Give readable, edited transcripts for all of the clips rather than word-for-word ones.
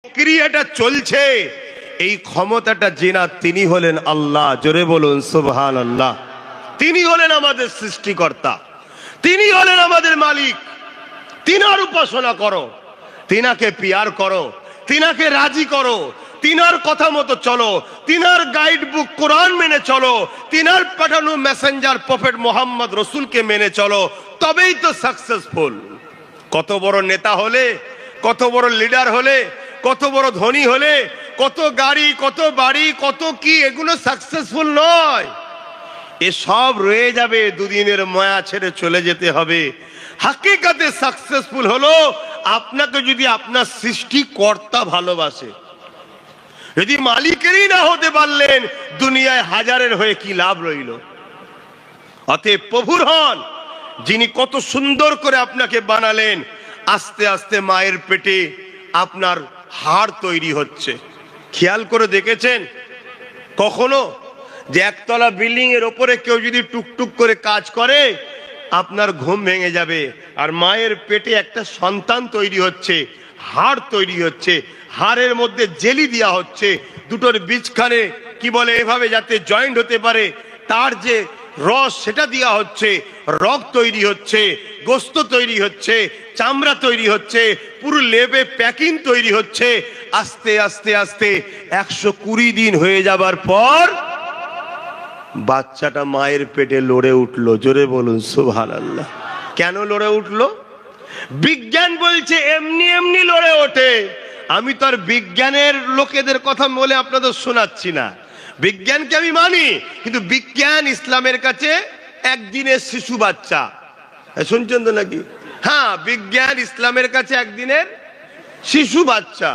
ক্রিয়াটা চলছে, এই ক্ষমতাটা জেনার তিনি হলেন আল্লাহ। জোরে বলুন সুবহানাল্লাহ। তিনি হলেন আমাদের সৃষ্টিকর্তা, তিনি হলেন আমাদের মালিক। তিনার উপাসনা করো, তিনাকে পিয়ার করো, তিনাকে রাজি করো, তিনার কথা মতো চলো, তিনার গাইড বুক কোরআন মেনে চলো, তিনার পাঠানো মেসেঞ্জার প্রফেট মোহাম্মদ রসুলকে মেনে চলো, তবেই তো সাকসেসফুল। কত বড় নেতা হলে, কত বড় লিডার হলে, কত বড় ধনী হলে, কত গাড়ি, কত বাড়ি, কত কি, এগুলো সাকসেসফুল নয়। এসব রয়ে যাবে, দুদিনের মায়া ছেড়ে চলে যেতে হবে। হাকিকাতে সাকসেসফুল হলো আপনাকে যদি আপনার সৃষ্টিকর্তা ভালোবাসে। যদি মালিকেরই না হতে পারলেন, দুনিয়ায় হাজারের হয়ে কি লাভ রইল? অতএব প্রভুর হন, যিনি কত সুন্দর করে আপনাকে বানালেন। আস্তে আস্তে মায়ের পেটে আপনার হাড় তৈরি হচ্ছে। খেয়াল করে দেখেছেন কখনো যে একতলা বিল্ডিং এর ওপরে কেউ যদি টুকটুক করে কাজ করে, আপনার ঘুম ভেঙে যাবে। আর মায়ের পেটে একটা সন্তান তৈরি হচ্ছে, হাড় তৈরি হচ্ছে, হাড়ের মধ্যে জেলি দেওয়া হচ্ছে, দুটোর বীজখানে কি বলে এভাবে যাতে জয়েন্ট হতে পারে, তার যে রস সেটা দেওয়া হচ্ছে, রগ তৈরি হচ্ছে, গোস্ত তৈরি হচ্ছে, চামড়া তৈরি হচ্ছে, পুরো লেবে প্যাকিং তৈরি হচ্ছে। আস্তে আস্তে আস্তে 120 দিন হয়ে যাবার পর বাচ্চাটা মায়ের পেটে লড়ে উঠলো। জোরে বলুন সুবহানাল্লাহ। কেন লড়ে উঠলো? বিজ্ঞান বলছে এমনি এমনি লড়ে ওঠে। আমি তো আর বিজ্ঞানের লোকেদের কথা বলে আপনাদের শোনাচ্ছি না, বিজ্ঞানকে আমি মানি, কিন্তু বিজ্ঞান ইসলামের কাছে একদিনের শিশু বাচ্চা। শুনছেন তো নাকি? হ্যাঁ, বিজ্ঞান ইসলামের কাছে একদিনের শিশু বাচ্চা।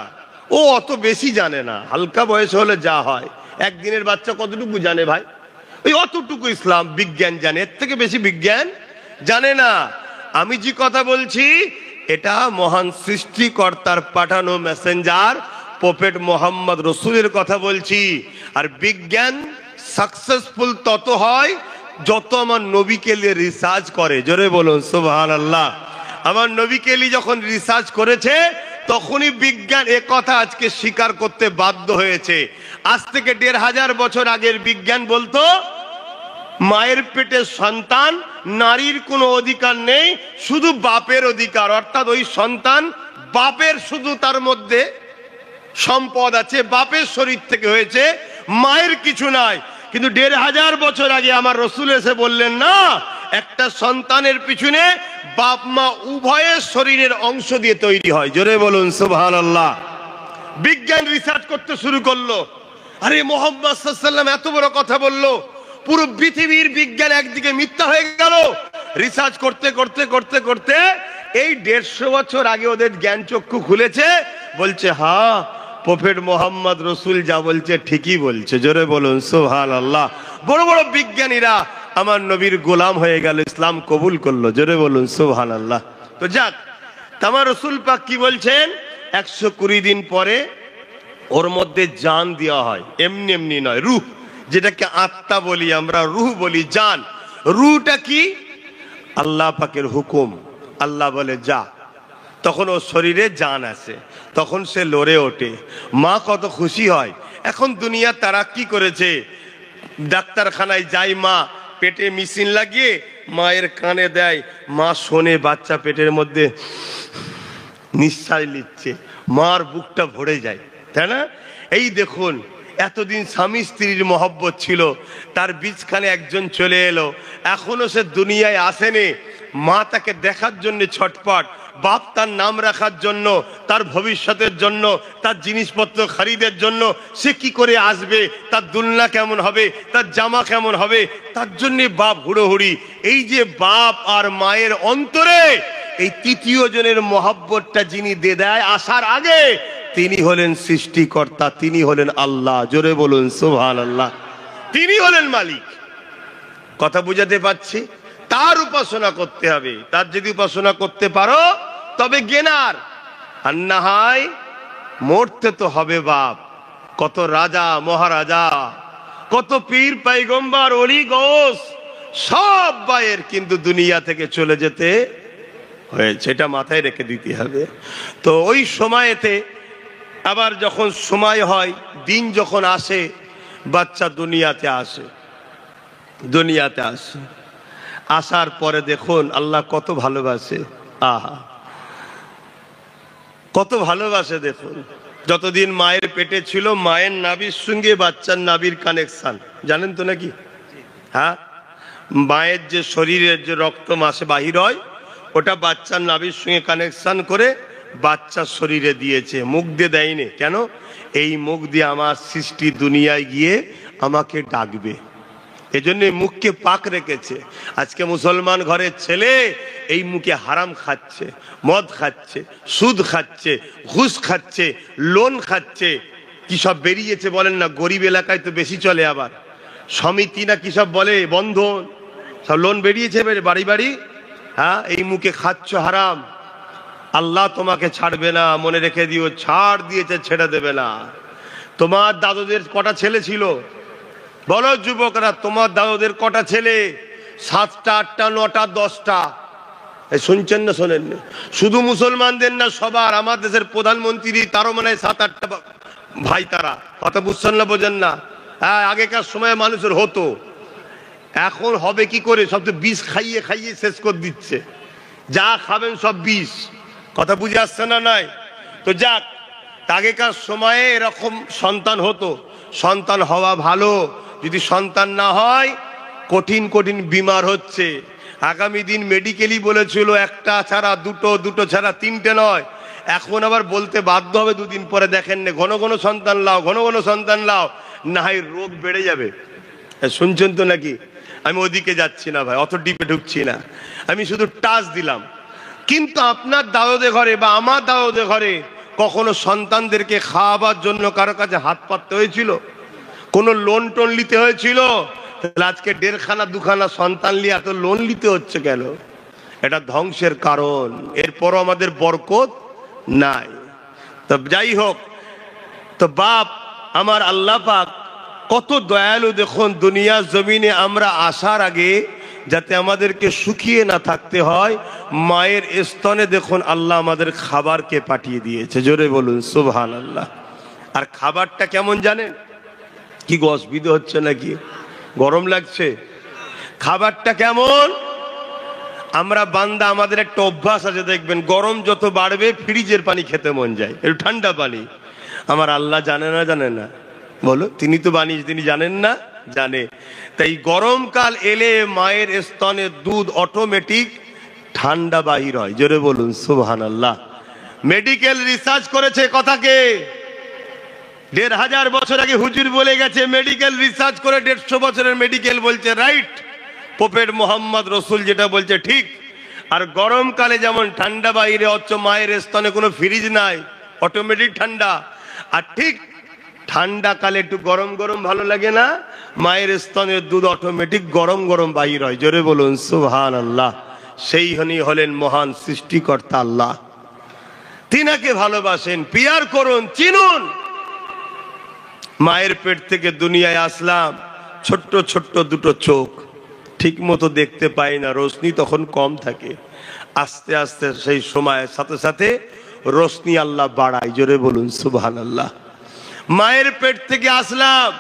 ও অত বেশি জানে না, হালকা বয়স হলে যা হয়। একদিনের বাচ্চা কতটুকু জানে ভাই? ওই অতটুকু ইসলাম বিজ্ঞান জানে, এর থেকে বেশি বিজ্ঞান জানে না। আমি যে কথা বলছি এটা মহান সৃষ্টিকর্তার পাঠানো মেসেঞ্জার প্রফেট মোহাম্মদ রসুলের কথা বলছি। আর বিজ্ঞান সাকসেসফুল তত হয় যত আমার নবীকে নিয়ে রিসার্চ করে। জোরে বলুন সুবহানাল্লাহ। আমার নবীকে নিয়ে যখন রিসার্চ করেছে, তখনই বিজ্ঞান এ কথা আজকে স্বীকার করতে বাধ্য হয়েছে। আজ থেকে 1500 বছর আগের বিজ্ঞান বলতো মায়ের পেটের সন্তান, নারীর কোনো অধিকার নেই, শুধু বাপের অধিকার। অর্থাৎ ওই সন্তান বাপের, শুধু তার মধ্যে সম্পদ আছে, বাপের শরীর থেকে হয়েছে, মায়ের কিছু নাই। কিন্তু 1500 বছর আগে আমার রসুল এসে বললেন না, একটা সন্তানের পিছনে বাপ মা উভয়ের শরীরের অংশ দিয়ে তৈরি হয়। জোরে বলুন সুবহানাল্লাহ। বিজ্ঞান রিসার্চ করতে শুরু করলো। আরে মুহাম্মদ সাল্লাল্লাহু আলাইহি ওয়াসাল্লাম এত বড় কথা বললো, পুরো পৃথিবীর বিজ্ঞান একদিকে মিথ্যা হয়ে গেল। রিসার্চ করতে করতে করতে করতে এই 150 বছর আগে ওদের জ্ঞান চক্ষু খুলেছে। বলছে হ্যাঁ, প্রফেট মোহাম্মদ রসুল যা বলছে ঠিকই বলছে। জোরে বলুন সুবহানাল্লাহ। বড় বড় বিজ্ঞানীরা আমার নবীর গোলাম হয়ে গেল, ইসলাম কবুল করলো। জোরে বলুন সুবহানাল্লাহ। তো যাক, আমার রসুল পাক কি বলছেন, 120 দিন পরে ওর মধ্যে জান দেওয়া হয়। এমনি এমনি নয়, রূহ, যেটাকে আত্মা বলি আমরা, রূহ বলি, জান। রূহটা কি? আল্লাহ পাকের হুকুম। আল্লাহ বলে যা, তখন ওর শরীরে জান আসে, তখন সে লড়ে ওঠে। মা কত খুশি হয়। এখন দুনিয়া তারাক্কি করেছে, ডাক্তারখানায় যাই মা, পেটে মেশিন লাগিয়ে মায়ের কানে দেয়, মা শোনে, বাচ্চা পেটের মধ্যে নিঃশ্বাস নিচ্ছে, মার বুকটা ভরে যায়, তাই না? এই দেখুন, এতদিন স্বামী স্ত্রীর মহব্বত ছিল, তার বীজখানে একজন চলে এলো, এখনো সে দুনিয়ায় আসেনি। মা তাকে দেখার জন্য ছটপট, বাপ তার নাম রাখার জন্য, তার ভবিষ্যতের জন্য, তার জিনিসপত্র খরিদের জন্য সে কি করে আসবে, তার দুলনা কেমন হবে, তার জামা কেমন হবে, তার জন্য বাপ হুড়োহুড়ি। এই যে বাপ আর মায়ের অন্তরে এই তৃতীয় জনের মহব্বতটা যিনি দিয়ে দেয় আসার আগে, তিনি হলেন সৃষ্টিকর্তা, তিনি হলেন আল্লাহ। জোরে বলুন সুবহানাল্লাহ। তিনি হলেন মালিক। কথা বুঝাতে পারছি? তার উপাসনা করতে হবে। তার যদি উপাসনা করতে পারো তবে গেনার, আর না হয় মরতে তো হবে বাপ। কত রাজা মহারাজা, কত পীর পয়গম্বর ওলি গৌস, সব ভাইয়ের কিন্তু দুনিয়া থেকে চলে যেতে হয়েছে, এটা মাথায় রেখে দিতে হবে। তো ওই সময়তে আবার যখন সময় হয়, দিন যখন আসে, বাচ্চা দুনিয়াতে আসে, আসার পরে দেখুন আল্লাহ কত ভালোবাসে, আহা কত ভালোবাসে। দেখুন যতদিন মায়ের পেটে ছিল, মায়ের নাভির সঙ্গে বাচ্চার নাভির কানেকশন জানেন তো নাকি? হ্যাঁ, মায়ের যে শরীরের যে রক্ত মাসে বাহির হয়, ওটা বাচ্চার নাভির সঙ্গে কানেকশন করে বাচ্চার শরীরে দিয়েছে, মুখ দিয়ে দেয়নি। কেন? এই মুখ দিয়ে আমার সৃষ্টি দুনিয়ায় গিয়ে আমাকে ডাকবে, এজন্য মুখকে পাক রেখেছে। আজকে মুসলমান ঘরের ছেলে এই মুখে হারাম খাচ্ছে, মদ খাচ্ছে, সুদ খাচ্ছে, ঘুষ খাচ্ছে, লোন খাচ্ছে, কি সব বেরিয়েছে বলেন না? গরিব এলাকায় তো বেশি চলে, আবার সমিতি না কি সব বলে, বন্ধন, সব লোন বেরিয়েছে বাড়ি বাড়ি। হ্যাঁ, এই মুখে খাচ্ছ হারাম, আল্লাহ তোমাকে ছাড়বে না, মনে রেখে দিও। ছাড় দিয়েছে, ছেড়ে দেবে না। তোমার দাদুদের কটা ছেলে ছিল? বলো যুবকরা, তোমার দাদুদের কটা ছেলে? 7টা, 8টা, 9টা, 10টা। শুনছেন না শোনেন? শুধু মুসলমানদের না, সবার। আমার দেশের প্রধানমন্ত্রী, তারও মানে 7-8টা ভাই। তারা কথা বুঝছেন না, বোঝেন না? হ্যাঁ, আগেকার সময় মানুষের হতো, এখন হবে কি করে? সব তো বিষ খাইয়ে খাইয়ে শেষ করে দিচ্ছে। যা খাবেন সব বিষ। কথা বুঝে আসছে না? নাই তো যাক, আগেকার সময়ে এরকম সন্তান হতো। সন্তান হওয়া ভালো, যদি সন্তান না হয় কঠিন কঠিন বিমার হচ্ছে। আগামী দিন মেডিকেলই বলেছিল একটা ছাড়া দুটো, দুটো ছাড়া তিনটে নয়। এখন আবার বলতে বাধ্য হবে 2 দিন পরে, দেখেন না, ঘন ঘন সন্তান লাও, ঘন ঘন সন্তান লাও, না হয় রোগ বেড়ে যাবে। শুনছেন তো নাকি? আমি ওদিকে যাচ্ছি না ভাই, অত ডিপে ঢুকছি না, আমি শুধু টাচ দিলাম। কিন্তু আপনার দাদুদের ঘরে বা আমার দাদুদের ঘরে কখনো সন্তানদেরকে খাওয়াবার জন্য কারো কাছে হাত পাততে হয়েছিল? কোনো লোন টোন নিতে হয়েছিল? তাহলে আজকে 1.5খানা 2খানা সন্তান নিয়ে এত লোন নিতে হচ্ছে কেন? এটা ধ্বংসের কারণ। এরপরও আমাদের বরকত নাই। তো যাই হোক, তো বাপ আমার আল্লাহ পাক কত দয়ালু দেখুন। দুনিয়ার জমিনে আমরা আসার আগে যাতে আমাদেরকে শুকিয়ে না থাকতে হয়, মায়ের স্তনে দেখুন আল্লাহ আমাদের খাবারকে পাঠিয়ে দিয়েছে। জোরে বলুন সুবহানাল্লাহ। আর খাবারটা কেমন জানেন? কি গো, অসুবিধা হচ্ছে নাকি? গরম লাগছে? খাবারটা কেমন? আমরা বান্দা, আমাদের একটা অভ্যাস আছে, দেখবেন গরম যত বাড়বে ফ্রিজের পানি খেতে মন যায়, একটু ঠান্ডা পানি। আমার আল্লাহ জানে না? জানে না? বলো, তিনি তো বানিয়েছে, তিনি জানেন না? জানে। তাই গরমকাল এলে মায়ের স্তনের দুধ অটোমেটিক ঠান্ডা বাহির হয়। জোরে বলুন সুবহানাল্লাহ। মেডিকেল রিসার্চ করেছে কথাকে। 1500 বছর আগে হুজুর বলে গেছে, মেডিকেল রিসার্চ করে 150 বছরের মেডিকেল বলছে রাইট, প্রফেট মোহাম্মদ রসুল যেটা বলছে ঠিক। আর গরমকালে যেমন ঠান্ডা বাইরে, অথচ মায়ের স্তনে কোনো ফ্রিজ নাই, অটোমেটিক ঠান্ডা। আর ঠিক ঠান্ডা কালে একটু গরম গরম ভালো লাগে না? মায়ের স্তনের দুধ অটোমেটিক গরম গরম বাহির হয়। জোরে বলুন সুবহানাল্লাহ। সেই হলেন মহান সৃষ্টিকর্তা আল্লাহ। তিনাকে ভালোবাসেন, পিয়ার করুন, চিনুন। মায়ের পেট থেকে দুনিয়ায় আসলাম, ছোট্ট ছোট্ট দুটো চোখ, ঠিক মতো দেখতে পাই না, রোশনি তখন কম থাকে। আস্তে আস্তে সেই সময়ের সাথে সাথে রোশনি আল্লাহ বাড়ায়। জোরে বলুন সুবহানাল্লাহ। মায়ের পেট থেকে আসলাম,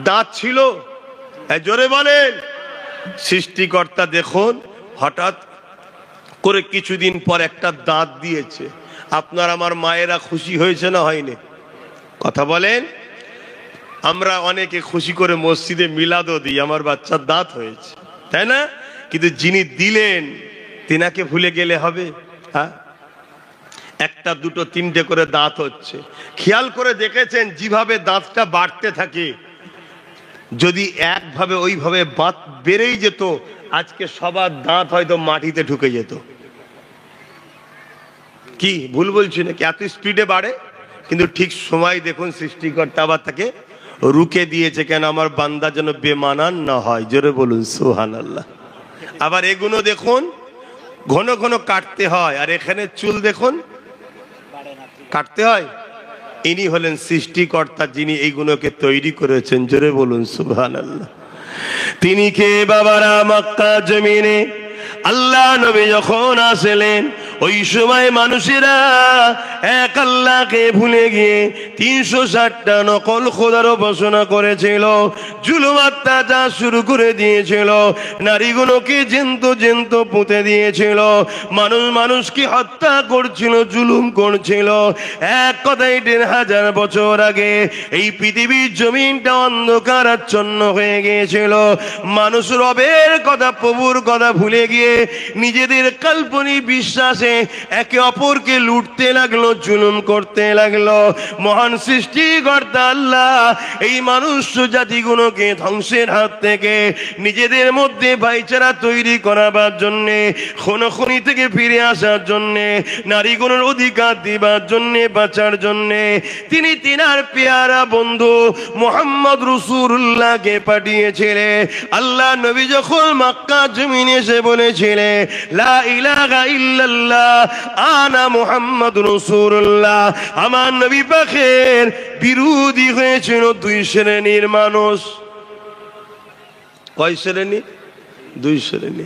দাঁত ছিল? জোরে বলেন। সৃষ্টিকর্তা দেখুন হঠাৎ করে কিছুদিন পর একটা দাঁত দিয়েছে। আপনার আমার মায়েরা খুশি হয়েছে না হয়নি? কথা বলেন। আমরা অনেকে খুশি করে মসজিদে মিলাদও দিই, আমার বাচ্চার দাঁত হয়েছে, তাই না? কিন্তু যিনি দিলেন তিনাকে ভুলে গেলে হবে? হ্যাঁ, একটা দুটো তিনটে করে দাঁত হচ্ছে। খেয়াল করে দেখেছেন যেভাবে দাঁতটা বাড়তে থাকে, যদি একভাবে ওইভাবে বাত বেড়েই যেত, আজকে সবার দাঁত হয়তো মাটিতে ঢুকে যেত। কি ভুল বলছি নাকি? এত স্পিডে বাড়ে, কিন্তু ঠিক সময় দেখুন সৃষ্টিকর্তা আবার তাকে রুকে দিয়েছে। কেন? আমার বান্দা যেন বেমানান না হয়। জোরে বলুন সুবহানাল্লাহ। আবার এগুলো দেখুন ঘন ঘন কাটতে হয়, আর এখানে চুল দেখুন কাটতে হয়। ইনি হলেন সৃষ্টিকর্তা, যিনি এইগুলোকে তৈরি করেছেন। জোরে বলুন সুবহানাল্লাহ। তিনি কে বাবারা? মক্কা জমিনে আল্লাহ নবী যখন আসলেন, ওই সময় মানুষেরা এক আল্লাহকে ভুলে গিয়ে 360টা নকল খোদার উপাসনা করেছিল, জুলুম অত্যাচার শুরু করে দিয়েছিল, নারীগুলোকে জ্যান্ত পুঁতে দিয়েছিল, মানুষ মানুষকে হত্যা করছিল, জুলুম করছিল। এক কথায় 1000 বছর আগে এই পৃথিবীর জমিনটা অন্ধকারাচ্ছন্ন হয়ে গিয়েছিল। মানুষ রবের কথা, প্রভুর কথা ভুলে গিয়ে নিজেদের কাল্পনিক বিশ্বাসে একে অপরকে লুটতে লাগলো, জুলুম করতে লাগলো। মহান সৃষ্টিকর্তা আল্লাহ এই মানুষ জাতিগুলোকে ধ্বংসের হাত থেকে নিজেদের মধ্যে ভাইচারা তৈরি করাবার জন্যে, খুনোখুনি থেকে ফিরে আসার জন্যে, নারীগুলোর অধিকার দিবার জন্যে, বাঁচার জন্যে তিনি তিনার পেয়ারা বন্ধু মুহাম্মদ রাসূলুল্লাহকে পাঠিয়েছিলেন। আল্লাহ নবী যখন মক্কা জমিনে এসে বলেছিলেন লা ইলাহা ইল্লাল্লাহ আনা মুহাম্মাদুর রাসূলুল্লাহ, আমার নবী পাকের বিরোধী হয়েছিল 2 শ্রেণীর মানুষ। কয় শ্রেণী? 2 শ্রেণী।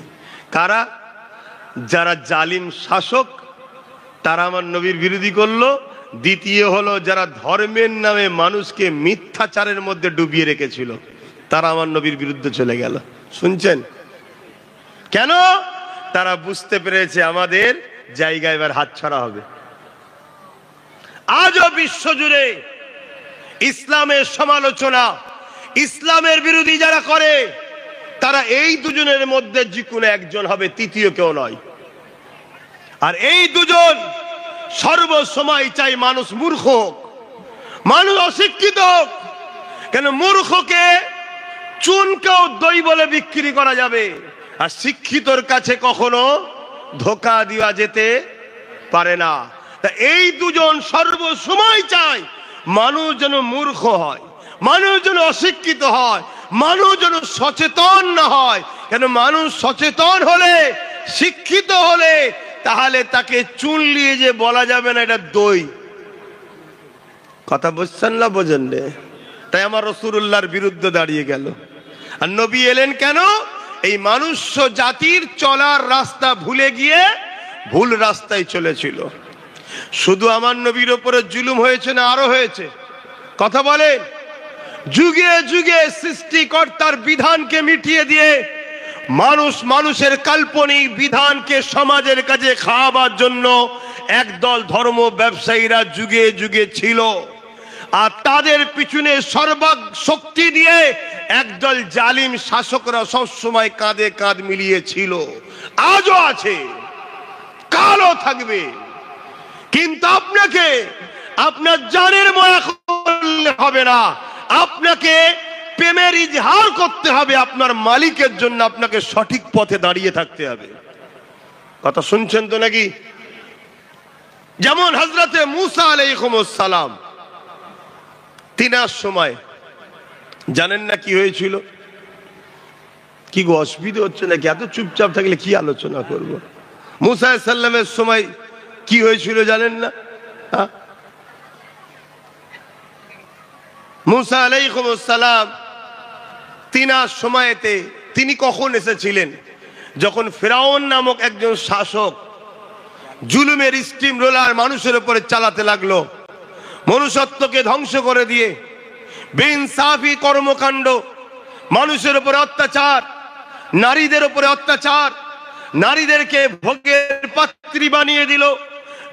কারা? যারা জালিম শাসক, তারা আমার নবীর বিরোধী করলো। দ্বিতীয় হলো যারা ধর্মের নামে মানুষকে মিথ্যাচারের মধ্যে ডুবিয়ে রেখেছিল, তারা আমার নবীর বিরুদ্ধে চলে গেল। শুনছেন কেন? তারা বুঝতে পেরেছে আমাদের জায়গা এবার হাতছাড়া হবে। আজও বিশ্বজুড়ে ইসলামের সমালোচনা, ইসলামের বিরোধী যারা করে, তারা এই দুজনের মধ্যে যে কোনো একজন হবে, তৃতীয় কেউ নয়। আর এই দুজন সর্বসময় চাই মানুষ মূর্খ হোক, মানুষ অশিক্ষিত হোক। কেন? মূর্খকে চুনকেও দই বলে বিক্রি করা যাবে, আর শিক্ষিতর কাছে কখনো ধোঁকা দেওয়া যেতে পারে না। তা এই দুজন সর্বসময় চায় মানুষ যেন মূর্খ হয়, মানুষ যেন অশিক্ষিত হয়, মানুষ যেন সচেতন না হয়। কেন? মানুষ সচেতন হলে, শিক্ষিত হলে, তাহলে তাকে চুন নিয়ে যে বলা যাবে না এটা দই। কথা বুঝছেন না? বোঝেন রে? তাই আমার রাসূলুল্লাহর বিরুদ্ধে দাঁড়িয়ে গেল। আর নবী এলেন কেন? এই মানুষ জাতির চলার রাস্তা ভুলে গিয়ে ভুল রাস্তায় চলেছিল। শুধু আমার নবীর উপরে জুলুম হয়েছে না, আরো হয়েছে। কথা বলেন? যুগে যুগে সৃষ্টিকর্তার বিধানকে মিটিয়ে দিয়ে মানুষ মানুষের কাল্পনিক বিধানকে সমাজের কাছে খাওয়াবার জন্য একদল ধর্ম ব্যবসায়ীরা যুগে যুগে ছিল, আর তাদের পিছনে সর্বশক্তি দিয়ে একদল জালিম শাসকরা সবসময় কাঁধে কাঁধ মিলিয়েছিল। আজও আছে, কালও থাকবে। কিন্তু আপনাকে আপনার জানের মায়া করলে হবে না, আপনাকে প্রেমের ইজহার করতে হবে। আপনার মালিকের জন্য আপনাকে সঠিক পথে দাঁড়িয়ে থাকতে হবে। কথা শুনছেন তো নাকি? যেমন হযরতে মুসা আলাইহিস সালাম, তিনার সময় জানেন না কি হয়েছিল? কি গো, অসুবিধা হচ্ছে নাকি? এত চুপচাপ থাকলে কি আলোচনা করব? মুসা আলাইহিস সালামের সময় কি হয়েছিল জানেন না? মুসা আলাইহিস সালাম তিনার সময়তে তিনি কখন এসেছিলেন? যখন ফেরাউন নামক একজন শাসক জুলুমের স্টিম রোলার মানুষের উপরে চালাতে লাগলো, মনুষ্যত্বকে ধ্বংস করে দিয়ে বেইনসাফি কর্মকাণ্ড, মানুষের উপরে অত্যাচার, নারীদের উপরে অত্যাচার, নারীদেরকে ভোগের পাত্রী বানিয়ে দিল,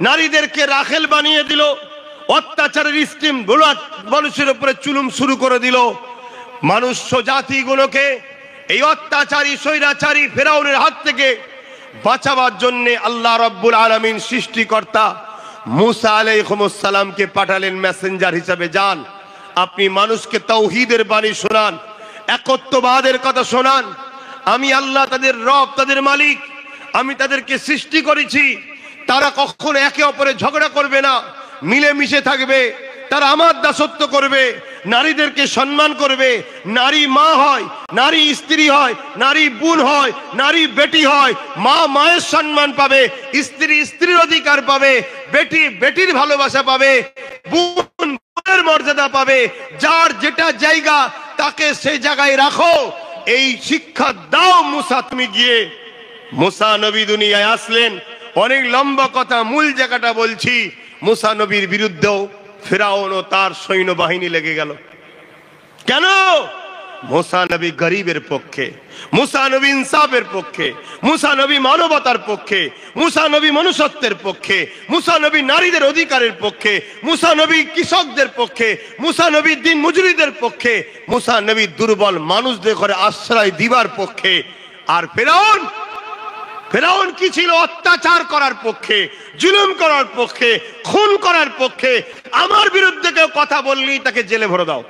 নারীদেরকে রাখেল বানিয়ে দিল, অত্যাচারের স্টিম রোলার মানুষের উপরে চুলুম শুরু করে দিল। মানুষ জাতিগুলোকে এই অত্যাচারী স্বৈরাচারী ফেরাউনের হাত থেকে বাঁচাবার জন্য আল্লাহ রাব্বুল আলামিন সৃষ্টিকর্তা মুসা আলাইহিস সালামকে পাঠালেন মেসেঞ্জার হিসাবে। যান, আপনি মানুষকে তাওহীদের বাণী শোনান, একত্ববাদের কথা শোনান। আমি আল্লাহ তাদের রব, তাদের মালিক, আমি তাদেরকে সৃষ্টি করেছি। তারা কখনো একে অপরে ঝগড়া করবে না, মিলেমিশে থাকবে। তারা আমার দাসত্ব করবে, নারীদেরকে সম্মান করবে। নারী মা হয়, নারী স্ত্রী হয়, নারী বোন হয়, নারী বেটি হয়। মা মায়ের সম্মান পাবে, স্ত্রী স্ত্রীর অধিকার পাবে, বেটি বেটির ভালোবাসা পাবে, বোন বোনের মর্যাদা পাবে। যার যেটা জায়গা তাকে সেই জায়গায় রাখো। এই শিক্ষা দাও মুসা। তুমি গিয়ে, মুসা নবী দুনিয়ায় আসলেন, অনেক লম্বা কথা, মূল জায়গাটা বলছি। মুসা নবীর বিরুদ্ধেও ফিরাউন ও তার সৈন্যবাহিনী লেগে গেল। কেন? মুসা নবী গরিবের পক্ষে, মুসা নবী ইনসাফের পক্ষে, মুসা নবী মানবতার পক্ষে, মুসা নবী মনুষ্যত্বের পক্ষে, মুসা নবী নারীদের অধিকারের পক্ষে, মুসা নবী কৃষকদের পক্ষে, মুসা নবী দিন মজুরিদের পক্ষে, মুসা নবী দুর্বল মানুষদের ঘরে আশ্রয় দিবার পক্ষে। আর ফিরাউন, ফিরাউন কি ছিল? অত্যাচার করার পক্ষে, জুলুম করার পক্ষে, খুন করার পক্ষে। আমার বিরুদ্ধে কেউ কথা বললেই তাকে জেলে ভরে দাও,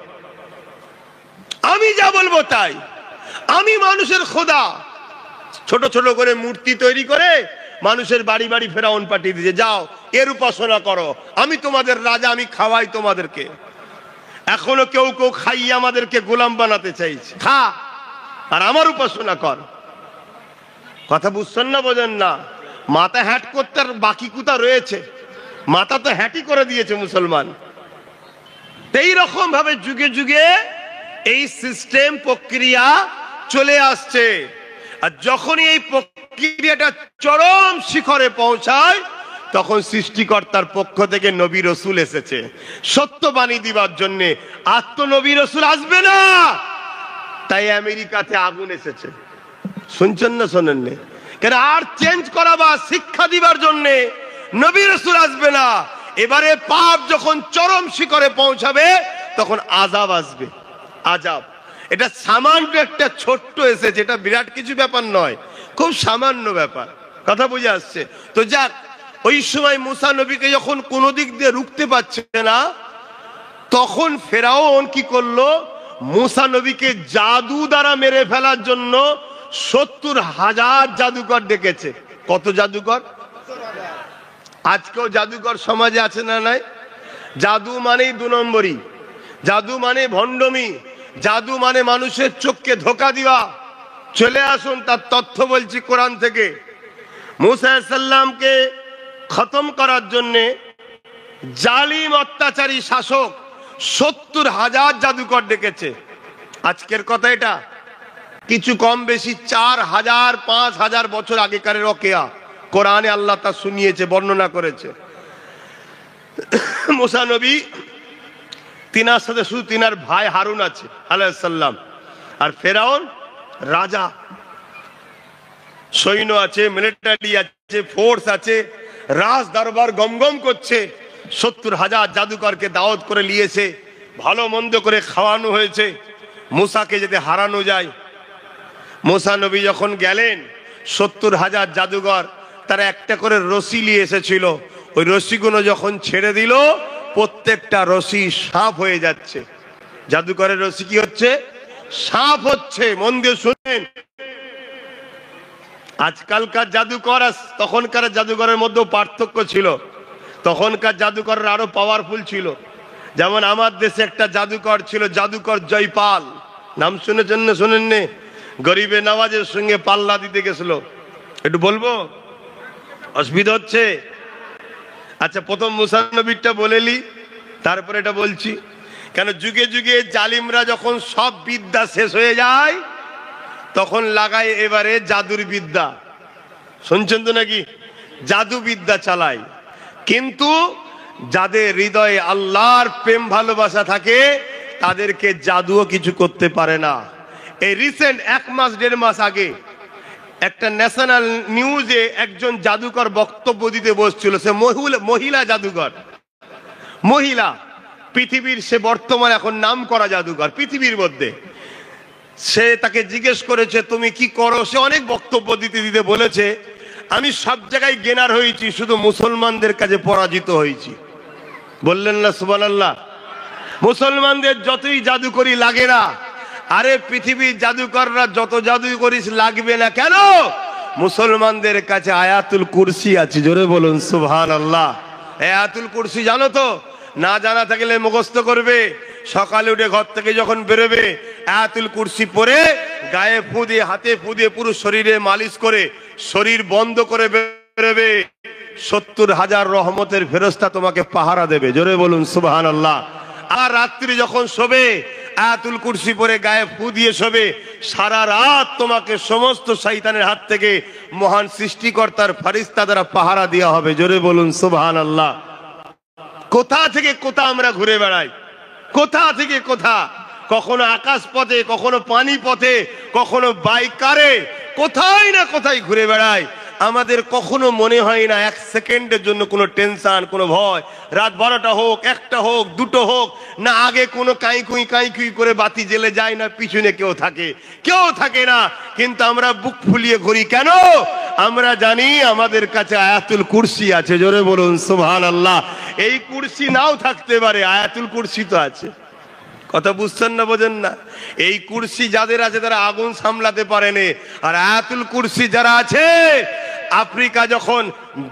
আমি যা বলবো তাই। আমি মানুষের খোদা। ছোট ছোট করে মূর্তি তৈরি করে মানুষের বাড়ি বাড়ি ফেরাউন পাঠিয়ে দিয়েছে, যাও এর উপাসনা করো, আমি তোমাদের রাজা, আমি খাওয়াই তোমাদেরকে। এখনো কেউ কেউ খাইয়ে আমাদেরকে গোলাম বানাতে চাইছে, খা আর আমার উপাসনা কর। কথা বুঝছেন না? বোঝেন না? মাথা হ্যাট করতে আর বাকি কুতা রয়েছে? মাথা তো হ্যাটি করে দিয়েছে মুসলমান। এই রকম ভাবে যুগে যুগে এই সিস্টেম প্রক্রিয়া চলে আসছে। আর যখনই এই প্রক্রিয়াটা চরম শিখরে পৌঁছায়, তখন সৃষ্টিকর্তার পক্ষ থেকে নবী রসুল এসেছে সত্যবাণী দিবার জন্য। আর তো নবী রসুল আসবে না, তাই আমেরিকাতে আগুন এসেছে। শুনছেন না? শোনেন না? কেন? আর চেঞ্জ করা বা শিক্ষা দিবার জন্য নবী রসুল আসবে না। এবারে পাপ যখন চরম শিখরে পৌঁছাবে, তখন আযাব আসবে। আযাব এটা সামান্য একটা ছোট্ট এসেছে, এটা বিরাট কিছু ব্যাপার নয়, খুব সামান্য ব্যাপার। কথা বুঝে আসছে তো? যাক, ওই সময় মুসা নবীকে যখন কোনো দিক দিয়ে রুখতে পারছে না, তখন ফেরাউন কি করলো? মুসা নবীকে জাদু দ্বারা মেরে ফেলার জন্য 70,000 জাদুকর ডেকেছে। কত জাদুকর? আজকেও জাদুকর সমাজে আছে না নাই? জাদু মানেই 2 নম্বরই, জাদু মানে ভণ্ডমি, জাদু মানে মানুষের চোখকে ধোঁকা দেওয়া। চলে আসুন, তার তথ্য বলছি কোরআন থেকে। মুসা সাল্লামকে খতম করার জন্যে জালিম অত্যাচারী শাসক 70,000 জাদুকর ডেকেছে। আজকের কথা এটা, কিছু কম বেশি 4,000 5,000 বছর আগেকারের ওকেয়া। কোরআনে আল্লাহ তা শুনিয়েছে, বর্ণনা করেছে। মুসা নবী, তিনার সাথে শুধু তিনার ভাই হারুন আছে আলাইহিস সালাম, আর ফেরাউন রাজা, সৈন্য আছে, মিলিটারি আছে, ফোর্স আছে, রাজ দরবার গমগম করছে। 70,000 জাদুকরকে দাওয়াত করে নিয়েছে, ভালো মন্দ করে খাওয়ানো হয়েছে মুসাকে যাতে হারানো যায়। মুসা নবী যখন গেলেন, 70,000 জাদুকর তারা একটা করে রশি নিয়ে এসেছিল। ওই রশিগুলো যখন ছেড়ে দিল, প্রত্যেকটা রশি সাপ হয়ে যাচ্ছে। জাদুকরের রশি কি হচ্ছে? সাপ হচ্ছে। মন দিয়ে শুনেন, আজকালকার জাদুকর আর তখনকার জাদুকরের মধ্যে পার্থক্য ছিল। তখনকার জাদুকররা আরো পাওয়ারফুল ছিল। যেমন আমার দেশে একটা জাদুকর ছিল, জাদুকর জয়পাল, নাম শুনেছেন না? শোনেননি? গরিবে নওয়াজের সঙ্গে পাল্লা দিতে গেছিল। একটু বলবো? অসুবিধা হচ্ছে? আচ্ছা, প্রথম মুসা নবীরটা বলেলি, তারপরে এটা বলছি। কেন? যুগে যুগে জালিমরা যখন সব বিদ্যা শেষ হয়ে যায়, তখন লাগায় এবারে জাদুর বিদ্যা। শুনছেন তো নাকি? জাদু বিদ্যা চালায়। কিন্তু যাদের হৃদয়ে আল্লাহর প্রেম ভালোবাসা থাকে, তাদেরকে জাদুও কিছু করতে পারে না। এই রিসেন্ট 1 মাস 1.5 মাস আগে একটা ন্যাশনাল নিউজে একজন জাদুকর বক্তব্য দিতে বসছিল। সে মহিলা জাদুকর, মহিলা, পৃথিবীর সে বর্তমান এখন নাম করা জাদুকর পৃথিবীর মধ্যে। সে তাকে জিজ্ঞেস করেছে তুমি কি করো? সে অনেক বক্তব্য দিতে দিতে বলেছে, আমি সব জায়গায় গেনার হয়েছি, শুধু মুসলমানদের কাছে পরাজিত হয়েছি। বললেন না সুবহানাল্লাহ? মুসলমানদের যতই জাদু করি লাগে না। আরে পৃথিবীর জাদুকররা যত জাদু করিস লাগবে না কেন? মুসলমানদের কাছে আয়াতুল কুরসি আছে। জোরে বলুন সুবহানাল্লাহ। আয়াতুল কুরসি জানো তো? না জানা থাকলে মুখস্থ করবে। সকালে উঠে ঘর থেকে যখন বেরোবে, আয়াতুল কুরসি পড়ে গায়ে ফু দিয়ে, হাতে ফু দিয়ে, পুরো শরীরে মালিশ করে শরীর বন্ধ করে বেরোবে। 70,000 রহমতের ফেরেশতা তোমাকে পাহারা দেবে। জোরে বলুন সুবহানাল্লাহ। আর রাত্রি যখন শোবে, আয়াতুল কুরসি পরে গায়ে ফু দিয়ে শোবে, সারা রাত তোমাকে সমস্ত শয়তানের হাত থেকে মহান সৃষ্টিকর্তার ফেরেশতা দ্বারা পাহারা দেওয়া হবে। জোরে বলুন সুবহানাল্লাহ। কোথা থেকে কোথা আমরা ঘুরে বেড়াই, কোথা থেকে কোথা, কখনো আকাশ পথে, কখনো পানি পথে, কখনো বাইকারে, কোথায় না কোথায় ঘুরে বেড়াই। আমাদের কখনো মনে হয় না এক সেকেন্ডের জন্য কোনো টেনশন, কোনো ভয়, রাত 12টা হোক, 1টা হোক, 2টো হোক না, আগে কোনো কাঁই করে বাতি জ্বেলে যায় না, পিছনে কেউ থাকে, কেউ থাকে না, কিন্তু আমরা বুক ফুলিয়ে ঘুরি কেন? আমরা জানি আমাদের কাছে আয়াতুল কুরসি আছে। জোরে বলুন সুবহানাল্লাহ। এই কুরসি নাও থাকতে পারে, আয়াতুল কুরসি তো আছে। কথা বুঝছেন না, বোঝেন না? এই কুরসি যাদের আছে তারা আগুন সামলাতে পারেনি, আর আয়াতুল কুরসি যারা আছে, আফ্রিকা যখন,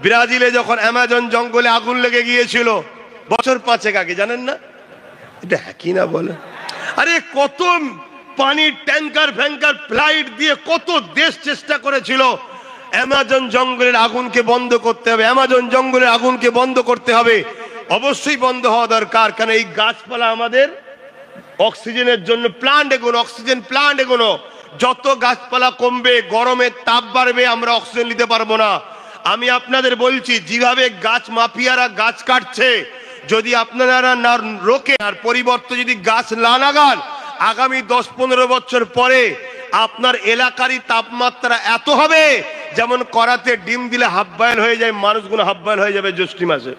ব্রাজিলে যখন অ্যামাজন জঙ্গলে আগুন লেগে গিয়েছিল বছর 5 আগে, জানেন না? এটা কি না বলে, আরে কত পানির ট্যাঙ্কার ফ্যাঙ্কার ফ্লাইট দিয়ে কত দেশ চেষ্টা করেছিল অ্যামাজন জঙ্গলের আগুনকে বন্ধ করতে হবে, অ্যামাজন জঙ্গলের আগুনকে বন্ধ করতে হবে। অবশ্যই বন্ধ হওয়া দরকার, কারণ এই গাছপালা আমাদের অক্সিজেনের জন্য প্লান্ট এগোনো, অক্সিজেন প্লান্ট এগোনো। যত গাছপালা কমবে, গরমের তাপ বাড়বে, আমরা অক্সিজেন নিতে পারবো না। আমি আপনাদের বলছি, যেভাবে গাছ মাফিয়ারা গাছ কাটছে, যদি আপনারা না রোকেন আর পরিবর্তে যদি গাছ না লাগান, আগামী 10-15 বছর পরে আপনার এলাকারই তাপমাত্রা এত হবে যেমন করাতে ডিম দিলে হাফ বয়েল হয়ে যায়, মানুষগুলো হাফ বয়েল হয়ে যাবে জ্যৈষ্ঠ মাসে।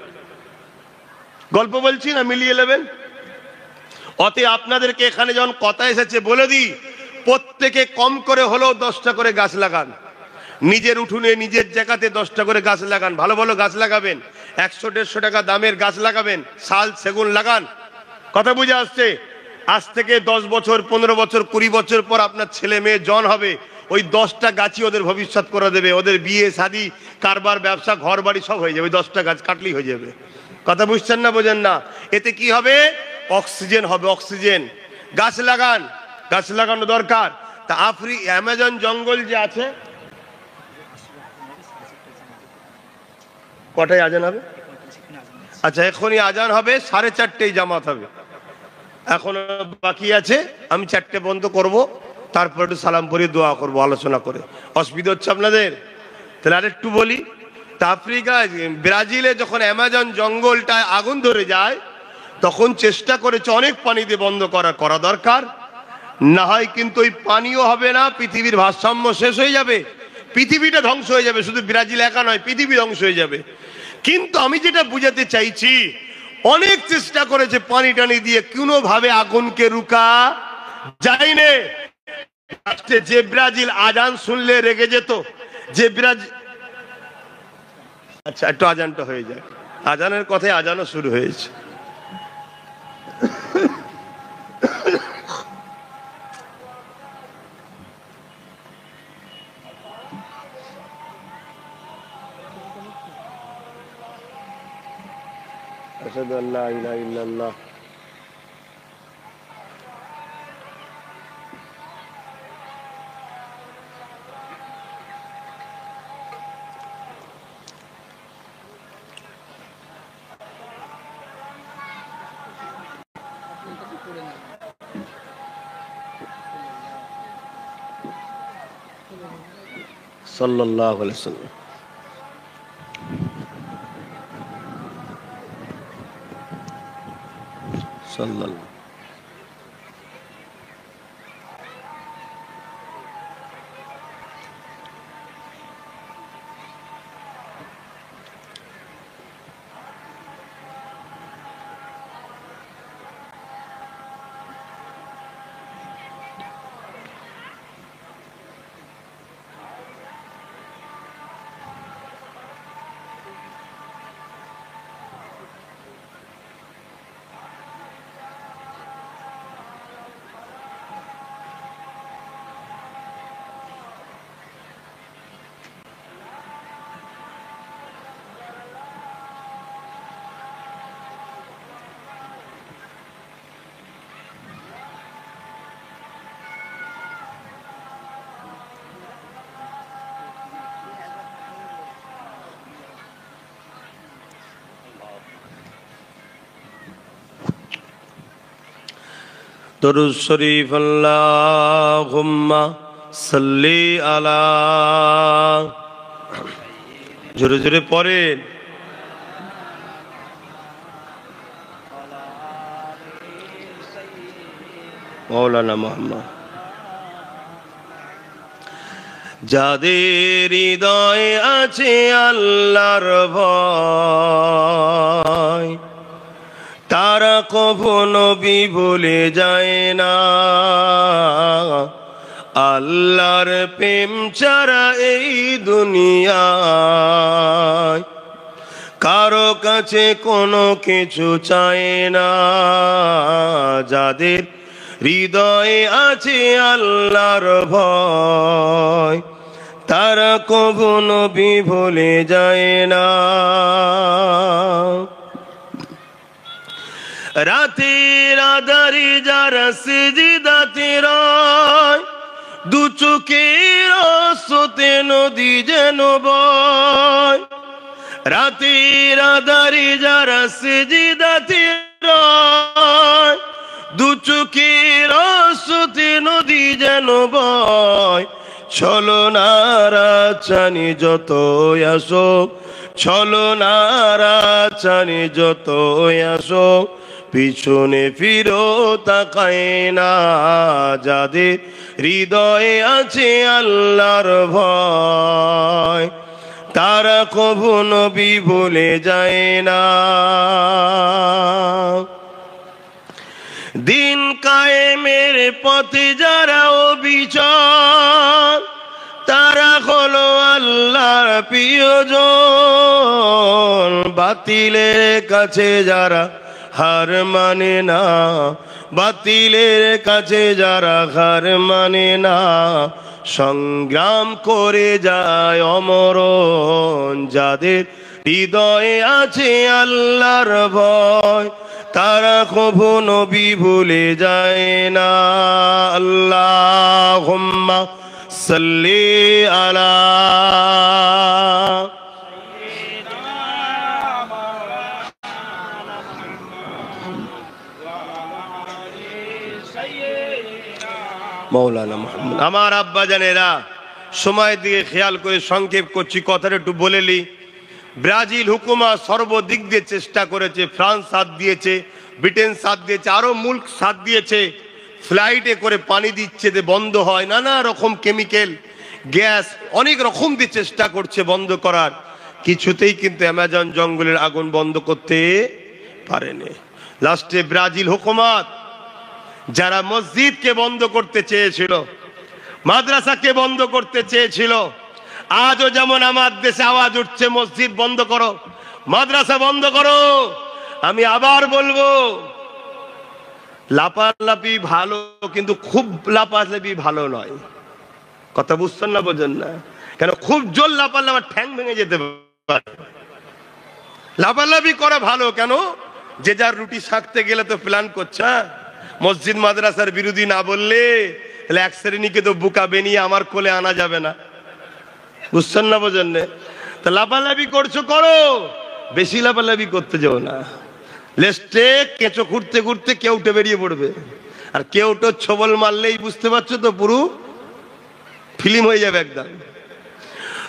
গল্প বলছি না, মিলিয়ে নেবেন। অতএব আপনাদেরকে এখানে যখন কথা এসেছে বলে দিই, প্রত্যেকে কম করে হলেও 10টা করে গাছ লাগান। নিজের উঠোনে নিজের জায়গাতে 10টা করে গাছ লাগান। ভালো ভালো গাছ লাগাবেন, 100-150 টাকা দামের গাছ লাগাবেন, শাল সেগুন লাগান। কথা বুঝে আসছে? আজ থেকে 10 বছর, 15 বছর, 20 বছর পর আপনার ছেলে মেয়ে জন হবে, ওই 10টা গাছই ওদের ভবিষ্যৎ করে দেবে। ওদের বিয়ে শাদী, কারবার, ব্যবসা, ঘর বাড়ি সব হয়ে যাবে, 10টা গাছ কাটলেই হয়ে যাবে। কথা বুঝছেন না, বোঝেন না? এতে কি হবে? অক্সিজেন হবে, অক্সিজেন। গাছ লাগান, গাছ লাগানো দরকার। তা অ্যামাজন জঙ্গল যে আছে, কটায় আজান হবে? আচ্ছা, এখনই আজান হবে, 4:30টায় জামাত হবে। এখনো বাকি আছে, আমি 4টে বন্ধ করব, তারপর একটু সালাম পড়ে দোয়া করব আলোচনা করে। অসুবিধা হচ্ছে আপনাদের? তাহলে আরেকটু বলি। তা আফ্রিকা, ব্রাজিলে যখন অ্যামাজন জঙ্গলটা আগুন ধরে যায়, তখন চেষ্টা করেছে অনেক পানি দিয়ে বন্ধ করা দরকার, না হয় কিন্তু ওই পানিও হবে না, পৃথিবীর ভারসাম্য শেষ হয়ে যাবে, পৃথিবীটা ধ্বংস হয়ে যাবে। শুধু ব্রাজিল একা নয়, পৃথিবী ধ্বংস হয়ে যাবে। কিন্তু আমি যেটা বুঝাতে চাইছি, অনেক চেষ্টা করেছে পানি টানি দিয়ে, কোনোভাবে আগুনকে রুকা যায়নি। যে ব্রাজিল আজান শুনলে রেগে যেত, যে ব্রাজিল, আচ্ছা একটু আজানটা হয়ে যায়, আজানের কথায় আজানও শুরু হয়েছে। আশহাদু আল্লা ইলাহা ইল্লাল্লাহ। সাল্লাল্লাহু আলাইহি ওয়াসাল্লাম। সাল্লাল্লাহু। দরুদ শরীফ আল্লাহুম্মা সাল্লি আলা, জোরে জোরে পড়েন। মৌলানা মুহাম্মদ। যাদের হৃদয়ে আছে আল্লাহর ভয়, তারা কখনো ভুলে যায় না। আল্লাহর প্রেম ছাড়া এই দুনিয়ায় কারো কাছে কোনো কিছু চায় না। যাদের হৃদয়ে আছে আল্লাহর ভয়, তারা কখনো ভুলে যায় না। রাতের আধারে যারা সিজদাতে রয়, দু চোখের স্রোতে নদী যেন বয়। রাতের আধারে যারা সিজদাতে রয়, দু চোখের স্রোতে নদী যেন বয়। ছলনারা চানি যত আসো, ছলনারা চানি যত আসো, পিছনে ফিরো তাকায় না। যাদের হৃদয়ে আছে আল্লাহর ভয়, তারা কখনো ভুলে যায় না। দিন কায়েমের পথে যারা অবিচল, তারা হলো আল্লাহর প্রিয়জন। বাতিলের কাছে যারা হার মানে না, বাতিলের কাছে যারা হার মানে না, সংগ্রাম করে যায় অমরণ। যাদের হৃদয়ে আছে আল্লাহর ভয়, তারা কখনো ভুলে যায় না। আল্লাহুম্মা সাল্লি আলা, মৌলানা মুহাম্মদ। আমার আব্বা জানেরা, সময় দিয়ে খেয়াল করে সংক্ষেপ করছি, কথাটা একটু বলে নি। ব্রাজিল হুকুমা সর্বদিক দিয়ে চেষ্টা করেছে, ফ্রান্স সাথ দিয়েছে, ব্রিটেন সাথ দিয়েছে, আরো মুল্ক সাথ দিয়েছে। ফ্লাইটে করে পানি দিচ্ছে যে বন্ধ হয়, নানা রকম কেমিক্যাল গ্যাস অনেক রকম দিয়ে চেষ্টা করছে বন্ধ করার, কিছুতেই কিন্তু অ্যামাজন জঙ্গলের আগুন বন্ধ করতে পারেনি। লাস্টে ব্রাজিল হুকুমত যারা মসজিদকে বন্ধ করতে চেয়েছিল, মাদ্রাসাকে বন্ধ করতে চেয়েছিল, আজও যেমন আমার দেশে আওয়াজ উঠছে মসজিদ বন্ধ করো, মাদ্রাসা বন্ধ করো। আমি আবার বলবো, লাপালাপি ভালো, কিন্তু খুব লাপালাপি ভালো নয়। কথা বুঝছেন না, বোঝেন না? কেন খুব জোর লাপালে আমার ঠ্যাং ভেঙে যেতে পারে। লাপালাপি করা ভালো কেন? যে যার রুটি শাকতে গেলে তো প্ল্যান করছে। মসজিদ মাদ্রাসার বিরোধী না বললে তাহলে এক শ্রেণীকে তো বুকা বেনিয়ে আমার কোলে আনা যাবে না। বুঝছেন না, বোঝেন না? তা লাপালাপি করছো করো, বেশি লাপালাপি করতে যাও না। লেস্টে কেঁচো ঘুরতে ঘুরতে কেউটে বেরিয়ে পড়বে, আর কেউটো ছবল মারলেই বুঝতে পারছো তো পুরো ফিল্ম হয়ে যাবে একদম।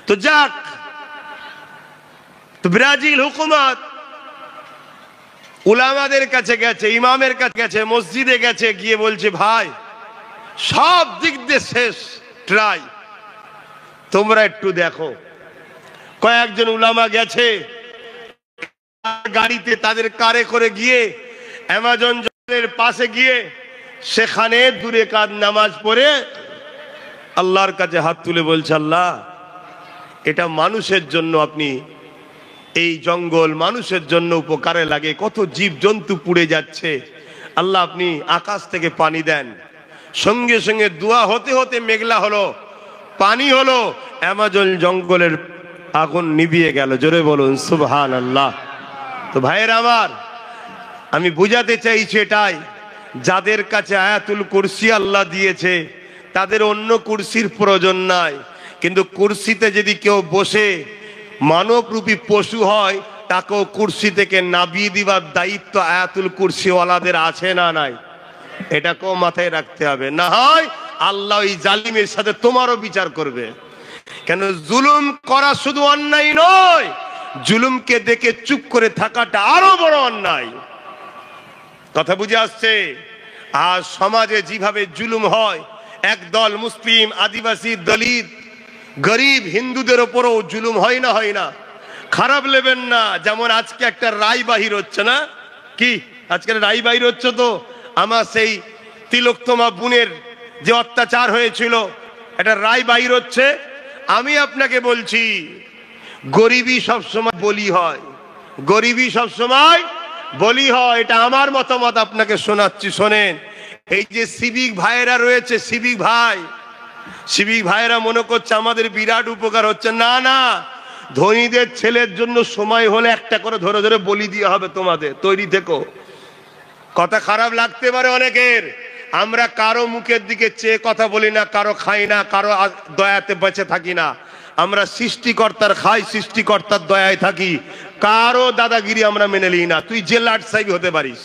তো যাক, তো ব্রাজিল হুকুমত উলামাদের কাছে গেছে, ইমামের কাছে গেছে, মসজিদে গেছে, গিয়ে বলছে ভাই সব দিক দিয়ে শেষ ট্রাই, তোমরা একটু দেখো। কয়েকজন উলামা গেছে গাড়িতে, তাদের কারে করে গিয়ে অ্যামাজন জলের পাশে গিয়ে সেখানে দূরে কাজ নামাজ পড়ে আল্লাহর কাছে হাত তুলে বলছে, আল্লাহ এটা মানুষের জন্য, আপনি এই জঙ্গল মানুষের জন্য উপকারে লাগে, কত জীব জন্তু পুড়ে যাচ্ছে, আল্লাহ আপনি আকাশ থেকে পানি দেন। সঙ্গে সঙ্গে দোয়া হতে হতে মেঘলা হলো, পানি হলো, অ্যামাজন জঙ্গলের আগুন নিভিয়ে গেল। জোরে বলুন সুবহানাল্লাহ। তো ভাইয়ের আমার, আমি বুঝাতে চাইছি এটাই, যাদের কাছে আয়াতুল কুরসি আল্লাহ দিয়েছে তাদের অন্য কুরসির প্রয়োজন নাই, কিন্তু কুরসিতে যদি কেউ বসে মানবরূপী পশু হয়, তাকেও কুরসি থেকে নাবিয়ে দিবার দায়িত্ব আয়াতুল কুরসিওয়ালাদের আছে না নাই? এটাকেও মাথায় রাখতে হবে, না হয় আল্লাহ ওই জালিমের সাথে তোমারও বিচার করবে। কেন জুলুম করা শুধু অন্যায় নয়, জুলুমকে দেখে চুপ করে থাকাটা আরো বড় অন্যায়। কথা বুঝে আসছে? আর সমাজে যেভাবে জুলুম হয়, একদল মুসলিম, আদিবাসী, দলিত, গরিব হিন্দুদের ওপরও জুলুম হয় না? হয় না? খারাপ নেবেন না। যেমন আজকে একটা রায় বাহির হচ্ছে না কি? আজকের রায় বাহির হচ্ছে তো, আমার সেই তিলোত্তমা বোনের যে অত্যাচার হয়েছিল, একটা রায় বাহির হচ্ছে। আমি আপনাকে বলছি, গরিবই সবসময় বলি হয়, গরিবই সবসময় বলি হয়। এটা আমার মতামত আপনাকে শোনাচ্ছি, শোনেন। এই যে সিভিক ভাইয়েরা রয়েছে, সিভিক ভাইয়েরা মনে করছে আমাদের বিরাট উপকার হচ্ছে। না না, ধনীদের ছেলের জন্য সময় হলে একটা করে ধরে ধরে বলি দিয়ে হবে তোমাদের, তৈরি থেকো। কথা খারাপ লাগতে পারে অনেকের, আমরা কারো মুখের দিকে চেয়ে কথা বলি না, কারো খাই না, কারো দয়াতে বেঁচে থাকি না। আমরা সৃষ্টিকর্তার খাই, সৃষ্টিকর্তার দয়ায় থাকি, কারো দাদাগিরি আমরা মেনে নিই না। তুই যে লাট সাহেব হতে পারিস,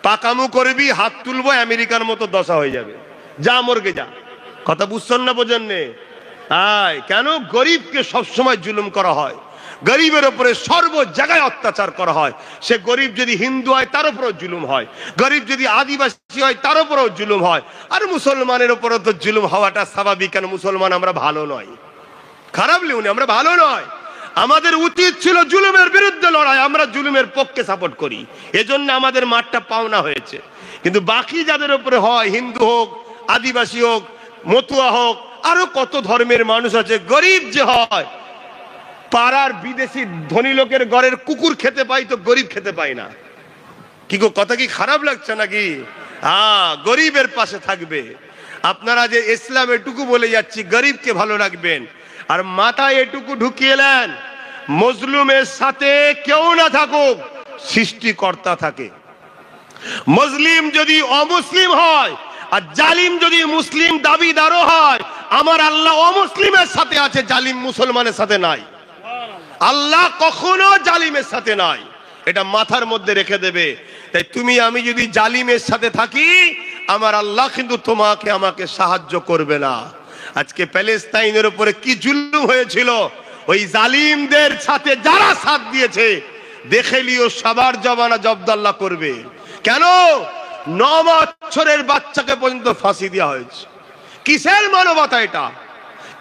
পাকামু করবি, হাত তুলবো, আমেরিকার মতো দশা হয়ে যাবে, যা মর্গে যা। কথা বুঝছেন না? বোঝেন নে? কেন গরিবকে সবসময় জুলুম করা হয়, গরিবের উপরে সর্ব জায়গায় অত্যাচার করা হয়। সে গরিব যদি হিন্দু হয় তার উপরেও জুলুম হয়, গরিব যদি আদিবাসী হয় তার উপরেও জুলুম হয়। আর মুসলমানের উপরে তো জুলুম হওয়াটা স্বাভাবিক। কেন মুসলমান আমরা ভালো নয়, খারাপ লিউনি, আমরা ভালো নয়। আমাদের উচিত ছিল জুলুমের বিরুদ্ধে লড়াই, আমরা জুলুমের পক্ষে সাপোর্ট করি, এজন্য আমাদের মাঠটা পাওনা হয়েছে। কিন্তু বাকি যাদের উপরে হয়, হিন্দু হোক, আদিবাসী হোক, মতুয়া হোক, আরো কত ধর্মের মানুষ আছে, গরিব যে হয়, পাড়ার বিদেশি ধনী লোকের ঘরের কুকুর খেতে পাই তো গরিব খেতে পায় না। কি গো, কথা কি খারাপ লাগছে নাকি? গরিবের পাশে থাকবে। আপনারা যে ইসলাম এটুকু বলে যাচ্ছি, গরিবকে ভালো রাখবেন, আর মাথায় এটুকু ঢুকিয়ে নেন, মজলুমের সাথে কেউ না থাকুক, সৃষ্টিকর্তা থাকে। মুসলিম যদি অমুসলিম হয় আর জালিম যদি মুসলিম দাবিদারও হয়, আমার আল্লাহ অমুসলিমের সাথে আছে, জালিম মুসলমানের সাথে নাই। আল্লাহ কখনো জালিমের সাথে নাই, এটা মাথার মধ্যে রেখে দেবে। তাই তুমি আমি যদি জালিমের সাথে থাকি, আমার আল্লাহ কিন্তু তোমাকে আমাকে সাহায্য করবে না। আজকে প্যালেস্তাইনের উপরে কি জুলুম হয়েছিল, ওই জালিমদের সাথে যারা সাথ দিয়েছে, দেখে লিও সবার জবানা জব্দাল্লাহ করবে। কেন? 9 বছরের বাচ্চাকে পর্যন্ত ফাঁসি দেওয়া হয়েছে। কিসের মানবতা এটা?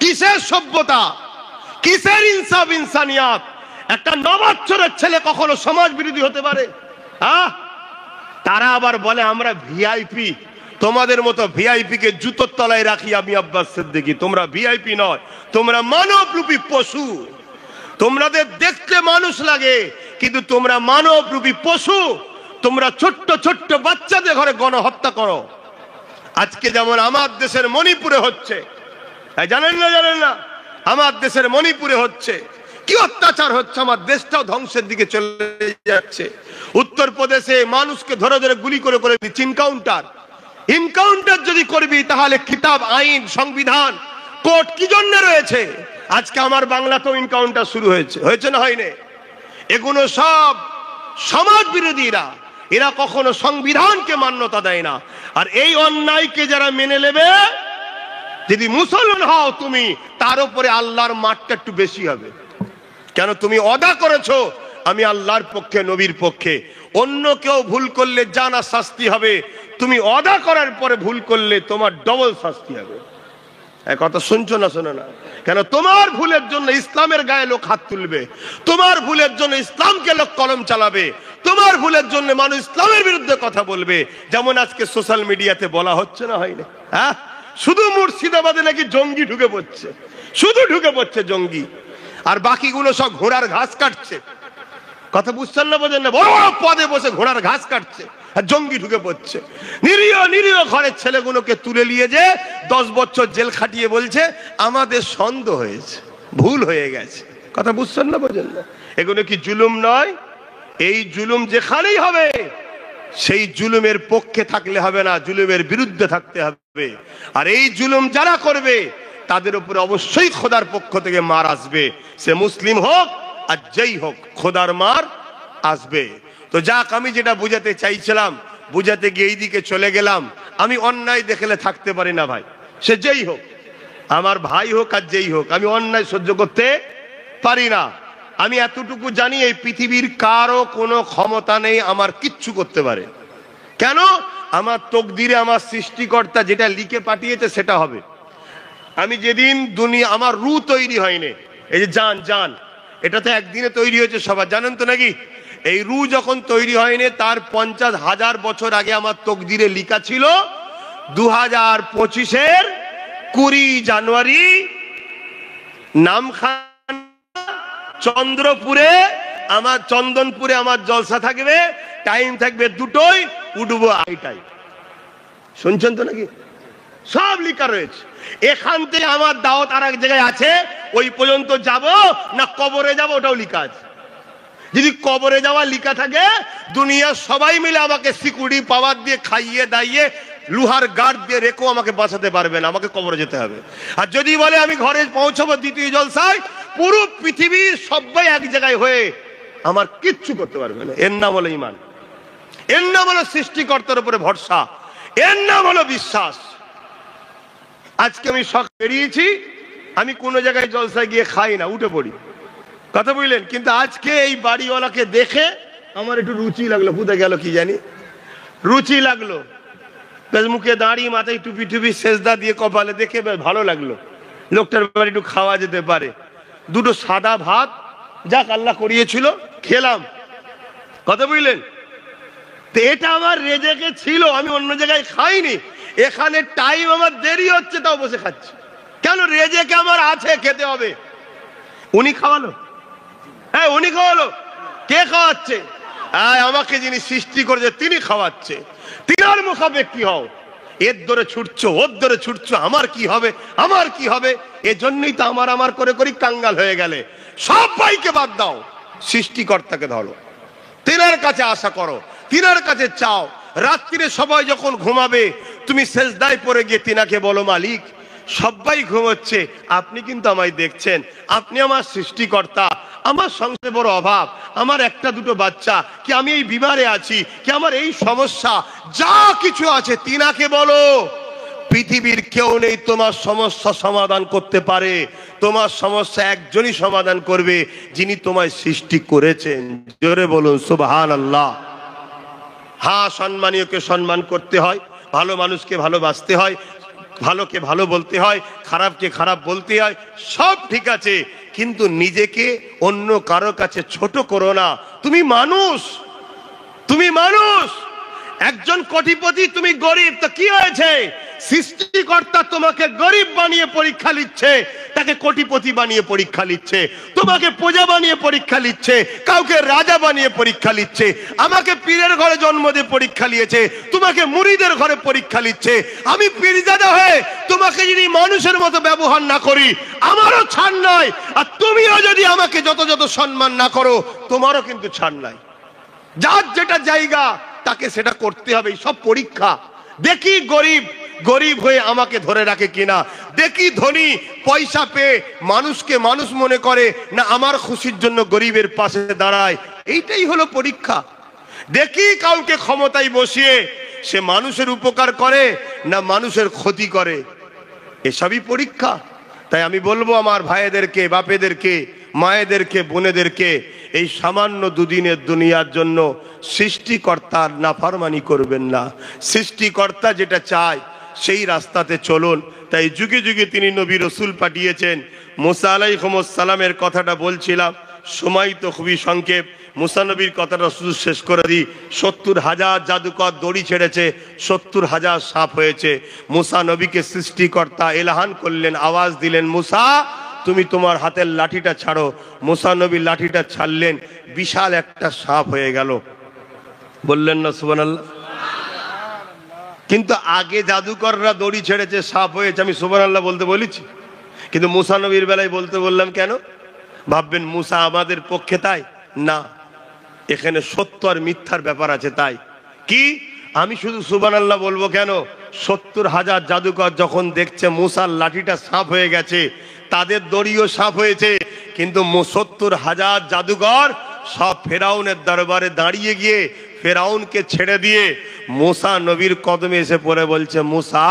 কিসের সভ্যতা? কিসের ইনসাফ, ইনসানিয়াত? একটা 9 বছরের ছেলে কখনো সমাজ বিরোধী হতে পারে? তারা আবার বলে আমরা ভিআইপি। তোমাদের মতো ভিআইপি কে জুতোর তলায় রাখি আমি আব্বাস সিদ্দিকী। তোমরা ভিআইপি নয়, তোমরা মানবরূপী পশু। তোমাদের দেখতে মানুষ লাগে, কিন্তু তোমরা মানবরূপী পশু। তোমরা ছোট্ট ছোট্ট বাচ্চাদের ঘরে গণহত্যা করো। আজকে যেমন আমার দেশের মণিপুরে হচ্ছে, জানেন না? জানেন না? আমার দেশের মণিপুরে হচ্ছে কি অত্যাচার হচ্ছে, আমার দেশটাও ধ্বংসের দিকে চলে যাচ্ছে। উত্তরপ্রদেশে মানুষকে ধরে ধরে গুলি করে করে দিচ্ছে। ইনকাউন্টার যদি করবি, তাহলে কিতাব, আইন, সংবিধান, কোর্ট কি জন্য রয়েছে? আজকে আমার বাংলাতেও ইনকাউন্টার শুরু হয়েছে, হয়েছে না হয়নি? এগুলো সব সমাজ বিরোধীরা, এরা কখনো সংবিধানকে মান্যতা দেয় না। আর এই অন্যায়কে যারা মেনে নেবে, যদি মুসলমান হও তুমি, তার উপরে আল্লাহর মারটা একটু বেশি হবে। কেন? তুমি ওয়াদা করেছো আমি আল্লাহর পক্ষে, নবীর পক্ষে। অন্য কেউ ভুল করলে জানা শাস্তি হবে, তুমি ওয়াদা করার পরে ভুল করলে তোমার ডবল শাস্তি হবে। কথা শুনছো না? শোনো না? কেন? তোমার ভুলের জন্য ইসলামের গায়ে লোক হাত তুলবে, তোমার ভুলের জন্য ইসলামকে লোক কলম চালাবে, তোমার ভুলের জন্য মানুষ ইসলামের বিরুদ্ধে কথা বলবে। যেমন আজকে সোশ্যাল মিডিয়াতে বলা হচ্ছে না, হয়নি? শুধু মুর্শিদাবাদে নাকি জঙ্গি ঢুকে পড়ছে, শুধু ঢুকে পড়ছে জঙ্গি, আর বাকিগুলো সব ঘোড়ার ঘাস কাটছে। কথা বুঝছেন না? বোঝেন না? বড় বড় পদে বসে ঘোড়ার ঘাস কাটছে, আর জঙ্গি ঢুকে পড়ছে। নিরীহ নিরীহ ঘরের ছেলেগুলোকে তুলে নিয়ে যে 10 বছর জেল খাটিয়ে বলছে আমাদের সন্দেহ হয়েছে, ভুল হয়ে গেছে। কথা বুঝছেন না? বোঝেন না? এগুলো কি জুলুম নয়? এই জুলুম যেখানেই হবে, সেই জুলুমের পক্ষে থাকলে হবে না, জুলুমের বিরুদ্ধে থাকতে হবে। আর এই জুলুম যারা করবে, তাদের উপরে অবশ্যই খোদার পক্ষ থেকে মার আসবে। সে মুসলিম হোক আর যেই হোক, খোদার মার আসবে। তো যাক, আমি যেটা বুঝাতে চাইছিলাম, বুঝাতে গিয়ে এই দিকে চলে গেলাম। আমি অন্যায় দেখলে থাকতে পারি না ভাই, সে যেই হোক, আমার ভাই হোক আর যেই হোক, আমি অন্যায় সহ্য করতে পারি না। আমি এতটুকু জানি এই পৃথিবীর কারো কোনো ক্ষমতা নেই আমার কিচ্ছু করতে পারে। কেন? আমার তকদিরে আমার সৃষ্টিকর্তা যেটা লিখে পাঠিয়েছে সেটা হবে। আমি যেদিন দুনিয়া, আমার রু তৈরি হয়নি, এই যে জান এটা তো একদিনে তৈরি হয়েছে, সবার জানেন তো নাকি? এই রু যখন তৈরি হয়নি তার 50,000 বছর আগে আমার তকদিরে লিখা ছিল 2025-এর 20 জানুয়ারি নামখানা চন্দ্রপুরে আমার চন্দনপুরে আমার জলসা থাকবে, টাইম থাকবে 2টোয়, উঠবো 8টায়। শুনছেন তো নাকি? সব লিখা রয়েছে। এখান থেকে আমার দাওয়াত আর এক জায়গায় আছে, ওই পর্যন্ত যাব না কবরে যাব ওটাও লিখা আছে। যদি কবরে যাওয়া লিখা থাকে, দুনিয়ার সবাই মিলে আমাকে সিকিউরিটি পাওয়ার দিয়ে খাইয়ে দাইয়ে লোহার গার্ড দিয়ে রেখো, আমাকে বাঁচাতে পারবে না, আমাকে কবরে যেতে হবে। আর যদি বলে আমি ঘরে পৌঁছবো দ্বিতীয় জলসায়, পুরো পৃথিবীর সবাই এক জায়গায় হয়ে আমার কিচ্ছু করতে পারবে না। এর নাম হলো ঈমান, এর নাম হলো সৃষ্টিকর্তার উপরে ভরসা, এর নাম হলো বিশ্বাস। আজকে আমি শখ বেরিয়েছি, আমি কোনো জায়গায় জলসায় গিয়ে খাই না, উঠে পড়ি, কথা বুঝলেন? কিন্তু আজকে এই বাড়িওয়ালাকে দেখে আমার একটু রুচি লাগলো, কোথায় গেল কি জানি, রুচি লাগলো। মুখে দাঁড়িয়ে মাথায় টুপি টুপি সেজদা দিয়ে কপালে দেখে বেশ ভালো লাগলো। লোকটার বাড়ি একটু খাওয়া যেতে পারে। 2টো সাদা ভাত যাক আল্লাহ করিয়েছিল, খেলাম, কথা বুঝলেন? তো এটা আমার রেজেকে ছিল, আমি অন্য জায়গায় খাইনি। এখানে টাইম আমার দেরি হচ্ছে তাও বসে খাচ্ছি। কেন? রেজেকে আমার আছে, খেতে হবে। উনি খাওয়ালো, হ্যাঁ উনি খাওয়ালো। কে খাওয়াচ্ছে? আমাকে যিনি সৃষ্টি করেছে তিনি খাওয়াচ্ছে। তিনার মুখাপেক কি হও, এর ধরে ছুটছো ওর ধরে ছুটছো, আমার কি হবে আমার কি হবে। এজন্যই তো আমার করে করি কাঙ্গাল হয়ে গেলে। সব ভাইকে বাদ দাও, সৃষ্টিকর্তাকে ধরো, তিনার কাছে আশা করো, তিনার কাছে চাও। রাত্রিরে সবাই যখন ঘুমাবে তুমি সেজদায় পড়ে গিয়ে তিনাকে বলো মালিক, সবাই ঘুমোচ্ছে, আপনি কিন্তু আমায় দেখছেন, আপনি আমার সৃষ্টিকর্তা, আমার সংসারে বড় অভাব, আমার 1-2 বাচ্চা, কি আমি এই বিমারে আছি, কি আমার এই সমস্যা, যা কিছু আছে তিনাকে বলো। পৃথিবীর কেউ নেই তোমার সমস্যা সমাধান করতে পারে, তোমার সমস্যা একজনই সমাধান করবে, যিনি তোমায় সৃষ্টি করেছেন। জোরে বলুন সুবহানাল্লাহ। হ্যাঁ, সম্মানীয়কে সম্মান করতে হয়, ভালো মানুষকে ভালোবাসতে হয়, ভালোকে ভালো বলতে হয়, খারাপকে খারাপ বলতে হয়, সব ঠিক আছে, কিন্তু নিজেকে অন্য কারো কাছে ছোট করো না। তুমি মানুষ, তুমি মানুষ। একজন কোটিপতি, তুমি গরিব, তো কি হয়েছে? সৃষ্টিকর্তা তোমাকে গরিব বানিয়ে পরীক্ষা নিচ্ছে, তাকে কোটিপতি বানিয়ে পরীক্ষা নিচ্ছে, তোমাকে প্রজা বানিয়ে পরীক্ষা নিচ্ছে, কাউকে রাজা বানিয়ে পরীক্ষা নিচ্ছে। আমাকে পীরের ঘরে জন্ম দিয়ে পরীক্ষা নিয়েছে, তোমাকে মুরিদের ঘরে পরীক্ষা নিচ্ছে। আমি পীরজাদা হয়ে তোমাকে যদি মানুষের মতো ব্যবহার না করি, আমারও ছাড় নাই। আর তুমিও যদি আমাকে যত সম্মান না করো, তোমারও কিন্তু ছাড় নাই। যার যেটা জায়গা তাকে সেটা করতে হবে। সব পরীক্ষা। দেখি গরিব হয়ে আমাকে ধরে রাখে কিনা, দেখি ধনী পয়সা পেয়ে মানুষকে মানুষ মনে করে না আমার খুশির জন্য গরিবের পাশে দাঁড়ায়, এইটাই হলো পরীক্ষা। দেখি কাউকে ক্ষমতায় বসিয়ে সে মানুষের উপকার করে না মানুষের ক্ষতি করে, এসবই পরীক্ষা। তাই আমি বলবো আমার ভাইদেরকে, বাপেদেরকে, মায়েদেরকে, বোনেদেরকে, এই সামান্য দুদিনের দুনিয়ার জন্য সৃষ্টিকর্তার নাফরমানি করবেন না। সৃষ্টিকর্তা যেটা চায় সেই রাস্তাতে চলুন। তাই যুগে যুগে তিনি নবী রসুল পাঠিয়েছেন। মুসা আলাইহিস সালামের কথাটা বলছিলাম, সময় তো খুবই সংক্ষেপ, মুসা নবীর কথাটা শুধু শেষ করে দিই। 70,000 জাদুকর দড়ি ছেড়েছে, 70,000 সাপ হয়েছে। মুসা নবীকে সৃষ্টিকর্তা এলাহান করলেন, আওয়াজ দিলেন, মুসা তুমি তোমার হাতের লাঠিটা ছাড়ো। মুসা নবী লাঠিটা ছাড়লেন, বিশাল একটা সাপ হয়ে গেল। বললেন না সুবহানাল্লাহ? কিন্তু আগে জাদুকররা দড়ি ছেড়েছে, সাপ হয়েছে, আমি সুবহানাল্লাহ বলতে বলেছি, কিন্তু মুসা নবীর বেলায় বলতে বললাম কেন? ভাববেন মুসা আমাদের পক্ষে, তাই না, এখানে সত্য আর মিথ্যার ব্যাপার আছে। তাই কি আমি শুধু সুবহানাল্লাহ বলবো কেন? 70,000 জাদুকর যখন দেখছে মুসার লাঠিটা সাপ হয়ে গেছে, তাদের দড়িও সাপ হয়েছে, কিন্তু 70,000 জাদুকর সব ফেরাউনের দরবারে দাঁড়িয়ে গিয়ে ফেরাউনকে ছেড়ে দিয়ে মুসা নবীর কদমে এসে পড়ে বলছে, মুসা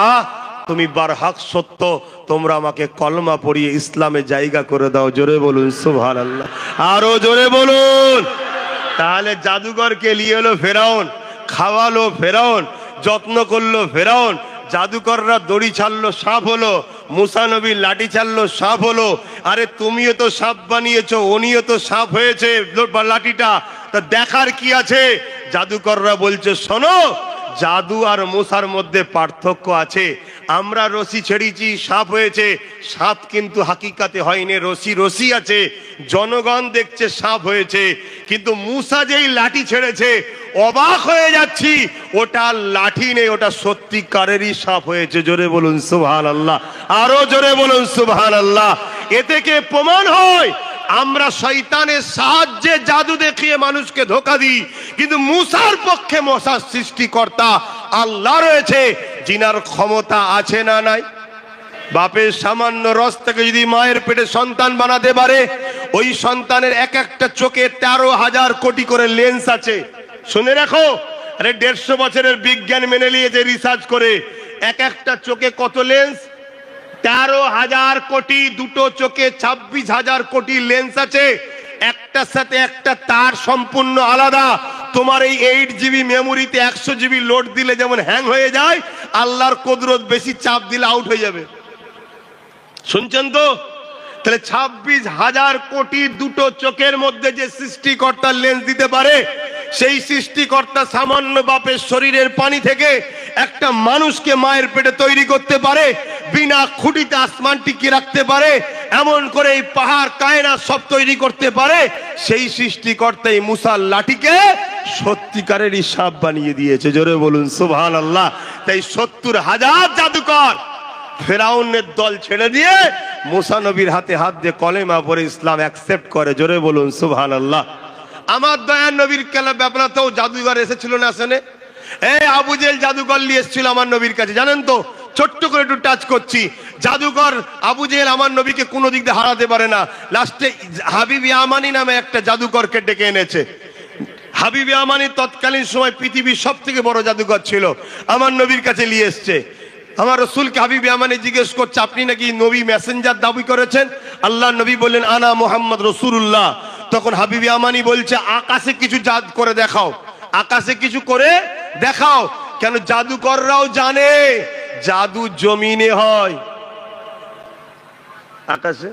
তুমি বারহাক সত্য, তোমরা আমাকে কলমা পড়িয়ে ইসলামে জায়গা করে দাও। জোরে বলুন সুবহানাল্লাহ, আরো জোরে বলুন। তাহলে জাদুঘরকে নিয়ে এলো ফেরাউন, খাওয়ালো ফেরাউন, যত্ন করলো ফেরাউন, জাদুকররা দড়ি ছাড়লো, সাপ হলো, মুসা নবী লাঠি ছাড়লো, সাপ হলো। আরে তুমিও তো সাপ বানিয়েছো, উনিও তো সাপ হয়েছে লাঠিটা, তা দেখার কি আছে? জাদুকররা বলছে, শোনো, জাদু আর মুসার মধ্যে পার্থক্য আছে। আমরা রশি ছেড়েছি, সাপ হয়েছে, সাপ কিন্তু হাকিকাতে হয়নি, রশি রশি আছে, জনগণ দেখছে সাপ হয়েছে। কিন্তু মুসা যেই লাঠি ছেড়েছে, অবাক হয়ে যাচ্ছি, ওটা লাঠি নেই, ওটা সত্যিকারেরই সাপ হয়েছে। জোরে বলুন সুবহানাল্লাহ, আরো জোরে বলুন সুবহানাল্লাহ। এ থেকে প্রমাণ হয় আমরা শয়তানের সাহায্যে জাদু দেখিয়ে মানুষকে ধোঁকা দিই, কিন্তু মুসার পক্ষে মশার সৃষ্টিকর্তা আল্লাহ রয়েছে, জিনার ক্ষমতা আছে না নাই? বাপের সামান্য রস থেকে যদি মায়ের পেটে সন্তান বানাতে পারে, ওই সন্তানের এক একটা চোখে 13,000 কোটি করে লেন্স আছে। শুনে রাখো, আরে 150 বছরের বিজ্ঞান মেনে নিয়েছে রিসার্চ করে, এক একটা চোখে কত লেন্স? 13,000 কোটি। দুটো চোখে 26,000 কোটি লেন্স আছে, একটার সাথে একটা তার সম্পূর্ণ আলাদা। তোমার এই 8 GB মেমোরিতে 100 GB লোড দিলে যেমন হ্যাং হয়ে যায়, আল্লাহর কুদরত বেশি চাপ দিলে আউট হয়ে যাবে। শুনছেন তো? তাহলে 26,000 কোটি দুটো চোখের মধ্যে যে সৃষ্টিকর্তা লেন্স দিতে পারে, সেই সৃষ্টিকর্তা সামান্য বাপের শরীরের পানি থেকে একটা মানুষকে মায়ের পেটে তৈরি করতে পারে, বিনা খুঁটিতে আসমান টিকিয়ে রাখতে পারে, এমন করে এই পাহাড় কায়নাত সব তৈরি করতে পারে, সেই সৃষ্টিকর্তা এই মুসার লাঠিকে সত্যিকারেরই সাপ বানিয়ে দিয়েছে। জোরে বলুন সুবহানাল্লাহ। তাই 70,000 জাদুকর ফেরাউনের দল ছেড়ে দিয়ে মুসা নবীর হাতে হাত দিয়ে কলেমা পড়ে ইসলাম অ্যাকসেপ্ট করে। জোরে বলুন সুবহানাল্লাহ। আমার দয়ার নবীর ব্যাপারটাও জাদুঘর এসেছিল না? আসেনে এই আবু জেহেল জাদুকর নিয়ে এসেছিল আমার নবীর কাছে, জানেন তো? ছোট্ট করে একটু টাচ করছি। জাদুকর আবু জেহেল আমার নবীকে কোনো দিক দিয়ে হারাতে পারে না। লাস্টে হাবিব ইয়ামানি নামে একটা জাদুকরকে ডেকে এনেছে। হাবিব ইয়ামানি তৎকালীন সময় পৃথিবীর সব থেকে বড় জাদুকর ছিল, আমার নবীর কাছে নিয়ে এসছে। আমার রসুলকে হাবিব ইয়ামানি জিজ্ঞেস করছে, আপনি নাকি নবী মেসেঞ্জার দাবি করেছেন? আল্লাহ নবী বললেন, আনা মুহাম্মদ রাসূলুল্লাহ। তখন হাবিব ইয়ামানি বলছে, আকাশে কিছু জাদু করে দেখাও, আকাশে কিছু করে দেখাও। কেন? জাদুকররাও জানে জাদু জমিনে হয়, আকাশে।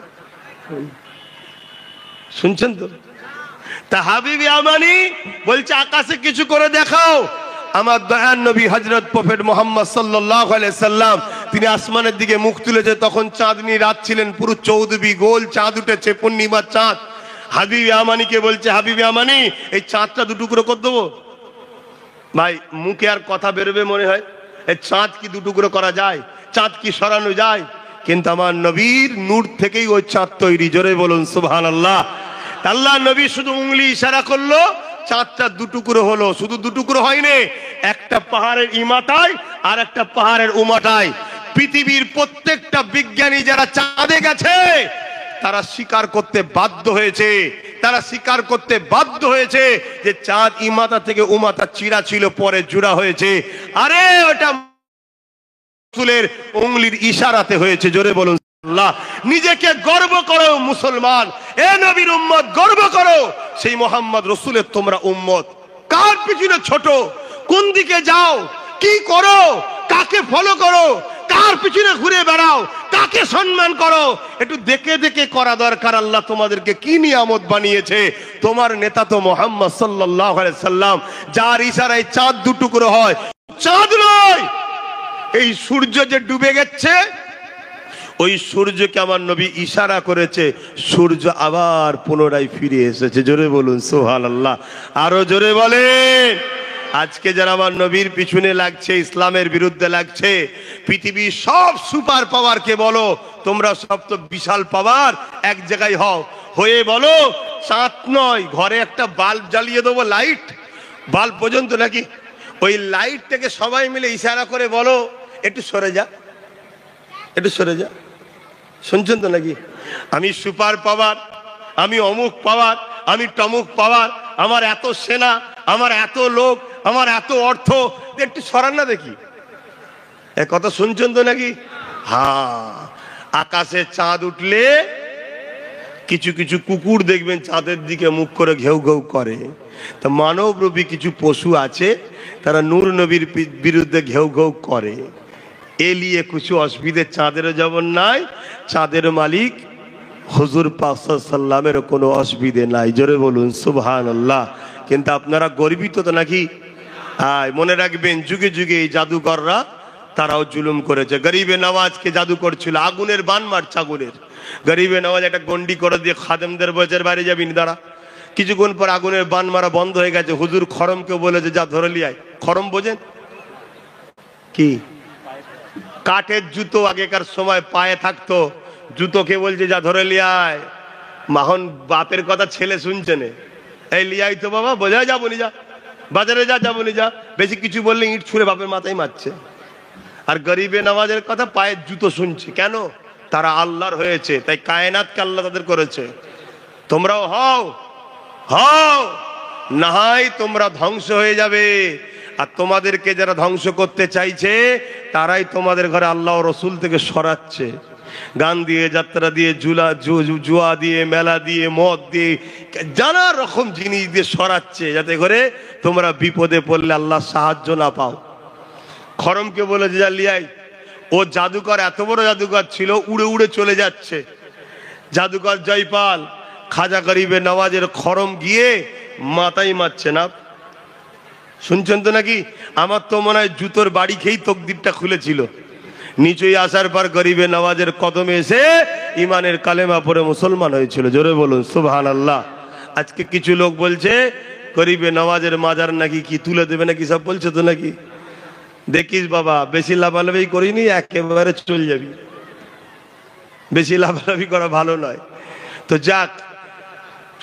শুনছেন তো? তা হাবিব ইয়ামানি বলছে, আকাশে কিছু করে দেখাও। আমার দয়ার নবী হযরত প্রফেট মুহাম্মদ সাল্লাল্লাহু আলাইহি সাল্লাম, তিনি আসমানের দিকে মুখ তুলেছে, তখন চাঁদনি রাত ছিলেন, পুরো 14 গোল চাঁদ উঠেছে, পূর্ণিমার চাঁদ। হাবিব ইয়ামানিকে বলছে, হাবিব ইয়ামানি, এই চাঁদটা দুটুকরো করে দেবো? ভাই মুখে আর কথা বেরোবে মনে হয়? এই চাঁদ কি দুটুকরো করা যায়? চাঁদ কি সরানো যায়? কিন্তু আমার নবীর নূর থেকেই ওই চাঁদ তৈরি। জোরে বলুন সুবহানাল্লাহ। আল্লাহ নবী শুধু উংলি ইশারা করলো, চাঁদটা দুটুকরো হলো। শুধু দুটুকরো হয়নি, একটা পাহাড়ের ইমাতায় আর একটা পাহাড়ের উমাটায়। পৃথিবীর প্রত্যেকটা বিজ্ঞানী যারা চাঁদে গেছে, তারা স্বীকার করতে বাধ্য হয়েছে, তারা স্বীকার করতে বাধ্য হয়েছে যে চাঁদ ইমাতা থেকে উমাতা চিরা ছিল, পরে জোড়া হয়েছে। আরে ওটা রাসূলের উংলির ইশারাতে হয়েছে। জোরে বলুন আল্লাহ। নিজেকে গর্ব করো মুসলমান, এ নবীর উম্মত, গর্ব করো সেই মোহাম্মদ রসুলের তোমরা উম্মত। কার পিছনে ছোট, কোন দিকে যাও, কি করো, কাকে ফলো করো, কার পিছনে ঘুরে বেড়াও, কাকে সম্মান করো, একটু দেখে দেখে করা দরকার। আল্লাহ তোমাদেরকে কি নিয়ামত বানিয়েছে। তোমার নেতা তো মুহাম্মদ সাল্লাল্লাহু আলাইহি সাল্লাম, যার ইশারায় চাঁদ দুটুকরো হয়। চাঁদ নয়, এই সূর্য যে ডুবে গেছে, ওই সূর্যকে আমার নবী ইশারা করেছে, সূর্য আবার পুনরায় ফিরে এসেছে। জোরে বলুন সুবহানাল্লাহ, আরো জোরে বলেন। আজকে যারা আমার নবীর পিছনে লাগছে, ইসলামের বিরুদ্ধে লাগছে, পৃথিবীর সব সুপার পাওয়ারকে বলো, তোমরা সব তো বিশাল পাওয়ার, এক জায়গায় হও, হয়ে বলো চাঁদ নয়, ঘরে একটা বাল্ব জ্বালিয়ে দেবো, লাইট বাল্ব পর্যন্ত নাকি, ওই লাইটটাকে সবাই মিলে ইশারা করে বলো, একটু সরে যা, একটু সরে যা। শুনছেন তো নাকি? আমি সুপার পাওয়ার, আমি অমুক পাওয়ার, আমি টমুক পাওয়ার, আমার এত সেনা, আমার এত লোক, আমার এত অর্থ, একটু সরান না দেখি। এ কথা শুনছেন তো নাকি? হ্যাঁ, আকাশে চাঁদ উঠলে কিছু কিছু কুকুর দেখবেন চাঁদের দিকে মুখ করে ঘেউ ঘেউ করে। তা মানবরূপী কিছু পশু আছে, তারা নূর নবীর বিরুদ্ধে ঘেউ ঘেউ করে। এ লিয়ে কিছু অসুবিধে চাঁদেরও যেমন নাই, চাঁদের মালিক হুজুর পাক সাল্লামেরও কোনো অসুবিধে নাই। জোরে বলুন সুবহানাল্লাহ। কিন্তু আপনারা গর্বিত তো নাকি? মনে রাখবেন, যুগে যুগে এই জাদুকররা তারাও জুলুম করেছে। গরিবে নওয়াজকে জাদু করছিল, আগুনের বান মারছে, আগুনের। গরিবে নওয়াজ একটা গন্ডি করে দিয়ে খাদেমদের বজের বাইরে যাবি না দাঁড়া। কিছুক্ষণ পর আগুনের বান মারা বন্ধ হয়ে গেছে। হুজুর খরমকে বলেছে যা ধরে লিয়ায়। খরম বোঝেন কি? কাঠের জুতো আগেকার সময় পায়ে থাকতো, জুতোকে বলছে যা ধরে লিয়ায়। মাহন বাপের কথা ছেলে শুনছে না, এই লিয়াই তো বাবা, বোঝা যাবো নি, যা বাজারে যা, যাবো নি যা। বেশি কিছু বললে ইট ছুঁড়ে বাপের মাথায় মারছে। আর গরিবে নওয়াজের কথা পায়ের জুতো শুনছে কেন? তারা আল্লাহর হয়েছে, তাই কায়নাতকে আল্লাহ তাদের করেছে। তোমরাও হও, হও, না হয় তোমরা ধ্বংস হয়ে যাবে। আর তোমাদেরকে যারা ধ্বংস করতে চাইছে তারাই তোমাদের ঘরে আল্লাহ রসুল থেকে সরাচ্ছে। গান দিয়ে, যাত্রা দিয়ে, জুয়া দিয়ে, মেলা দিয়ে, মদ দিয়ে, নানা রকম জিনিস দিয়ে সরাচ্ছে, যাতে করে তোমরা বিপদে পড়লে আল্লাহ সাহায্য না পাও। খরমকে বলেছে যা লিয়াই। ও জাদুকর, এত বড় জাদুকর ছিল, উড়ে উড়ে চলে যাচ্ছে। জাদুকর জয়পাল খাজা গরিবে নওয়াজের খরম গিয়ে মাথায় মারছে না। শুনছেন তো নাকি? আমার তো মনে হয় জুতোর বাড়ি খেয়েই তকদিরটা খুলেছিল। নিচেই আসার পর গরিবে নওয়াজের কদমে এসে ইমানের কালেমা পড়ে মুসলমান হয়েছিল। জোরে বলুন সুবহানাল্লাহ। আজকে কিছু লোক বলছে গরিবে নওয়াজের মাজার নাকি কি তুলে দেবে নাকি, সব বলছে তো নাকি। দেখিস বাবা, বেশি লাভালাভি করিনি, একেবারে চলে যাবি। বেশি লাভালাভি করা ভালো নয়। তো যাক,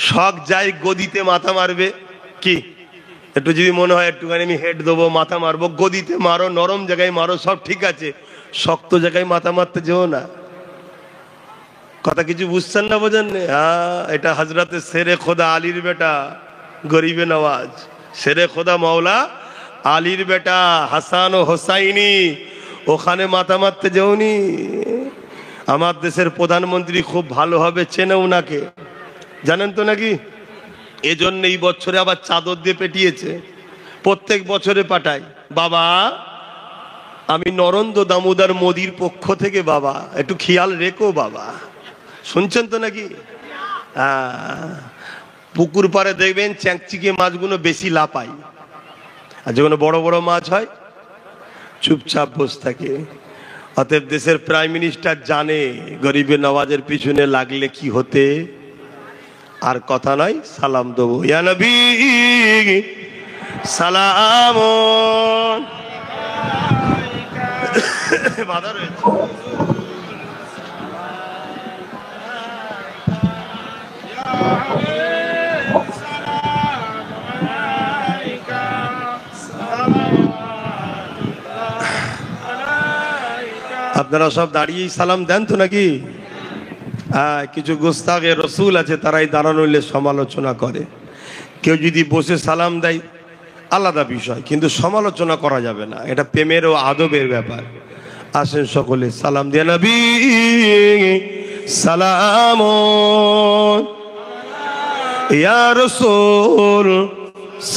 শখ যাই গদিতে মাথা মারবে কি, একটু যদি মনে হয় একটুখানি আমি হেড দেবো, মাথা মারবো, গদিতে মারো, নরম জায়গায় মারো, সব ঠিক আছে। শক্ত জায়গায় মাথা মারতে যেও না। কথা কিছু বুঝছেন না, বোঝেন না? হ্যাঁ, এটা হজরতে শেরে খোদা আলীর বেটা গরিবে নওয়াজ, শেরে খোদা মাওলা আলীর বেটা হাসান ও হোসাইনি, ওখানে মাথা মারতে যেওনি। আমার দেশের প্রধানমন্ত্রী খুব ভালোভাবে চেনে ওনাকে, জানেন তো নাকি? এজন্য এই বছরে আবার চাদর দিয়ে পেটিয়েছে। প্রত্যেক বছরে পাঠায়, বাবা আমি নরেন্দ্র দামোদর মোদির পক্ষ থেকে, বাবা একটু খেয়াল রেখো বাবা। শুনছেন তো নাকি? পুকুর পাড়ে দেখবেন চ্যাংচিকে মাছগুলো বেশি লাফায়, আর যখন বড় বড় মাছ হয় চুপচাপ বসে থাকে। অতএব দেশের প্রাইম মিনিস্টার জানে গরিবে নওয়াজের পিছনে লাগলে কি হতে। আর কথা নয়, সালাম দেবো, ইয়া নবী সালাম। বাধা রয়েছে। আপনারা সব দাঁড়িয়েই সালাম দেন তো নাকি? কিছু গোস্তাগে রসুল আছে, তারাই দাঁড়ানোলে সমালোচনা করে। কেউ যদি বসে সালাম দেয় আলাদা বিষয়, কিন্তু সমালোচনা করা যাবে না, এটা প্রেমের ও আদবের ব্যাপার। আসেন সকলে সালাম দিয়ে, নবী সালাম ইয়া রাসূল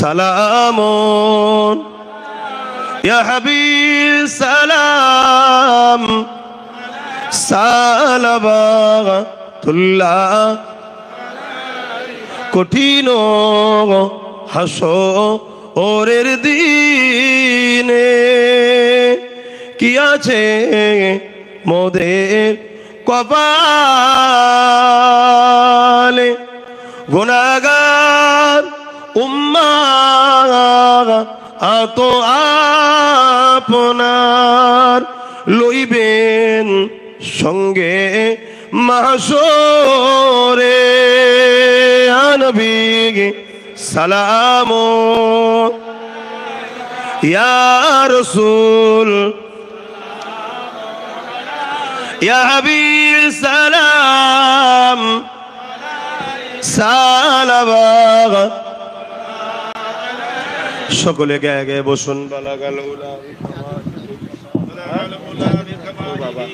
সালাম ইয়া হাবিব সালাম সালাবাতুল্লাহ। কঠিন হাসরের দিনে কি আছে মোদের কপালে, গুনাহগার উম্মাহ আত আপনার লইবেন সঙ্গে মাহশরে। নবী সালাম ইয়া রাসূল ইয়া হাবিব সালাম সালাম সকলে গায়ে গায়ে বসুন। বাবা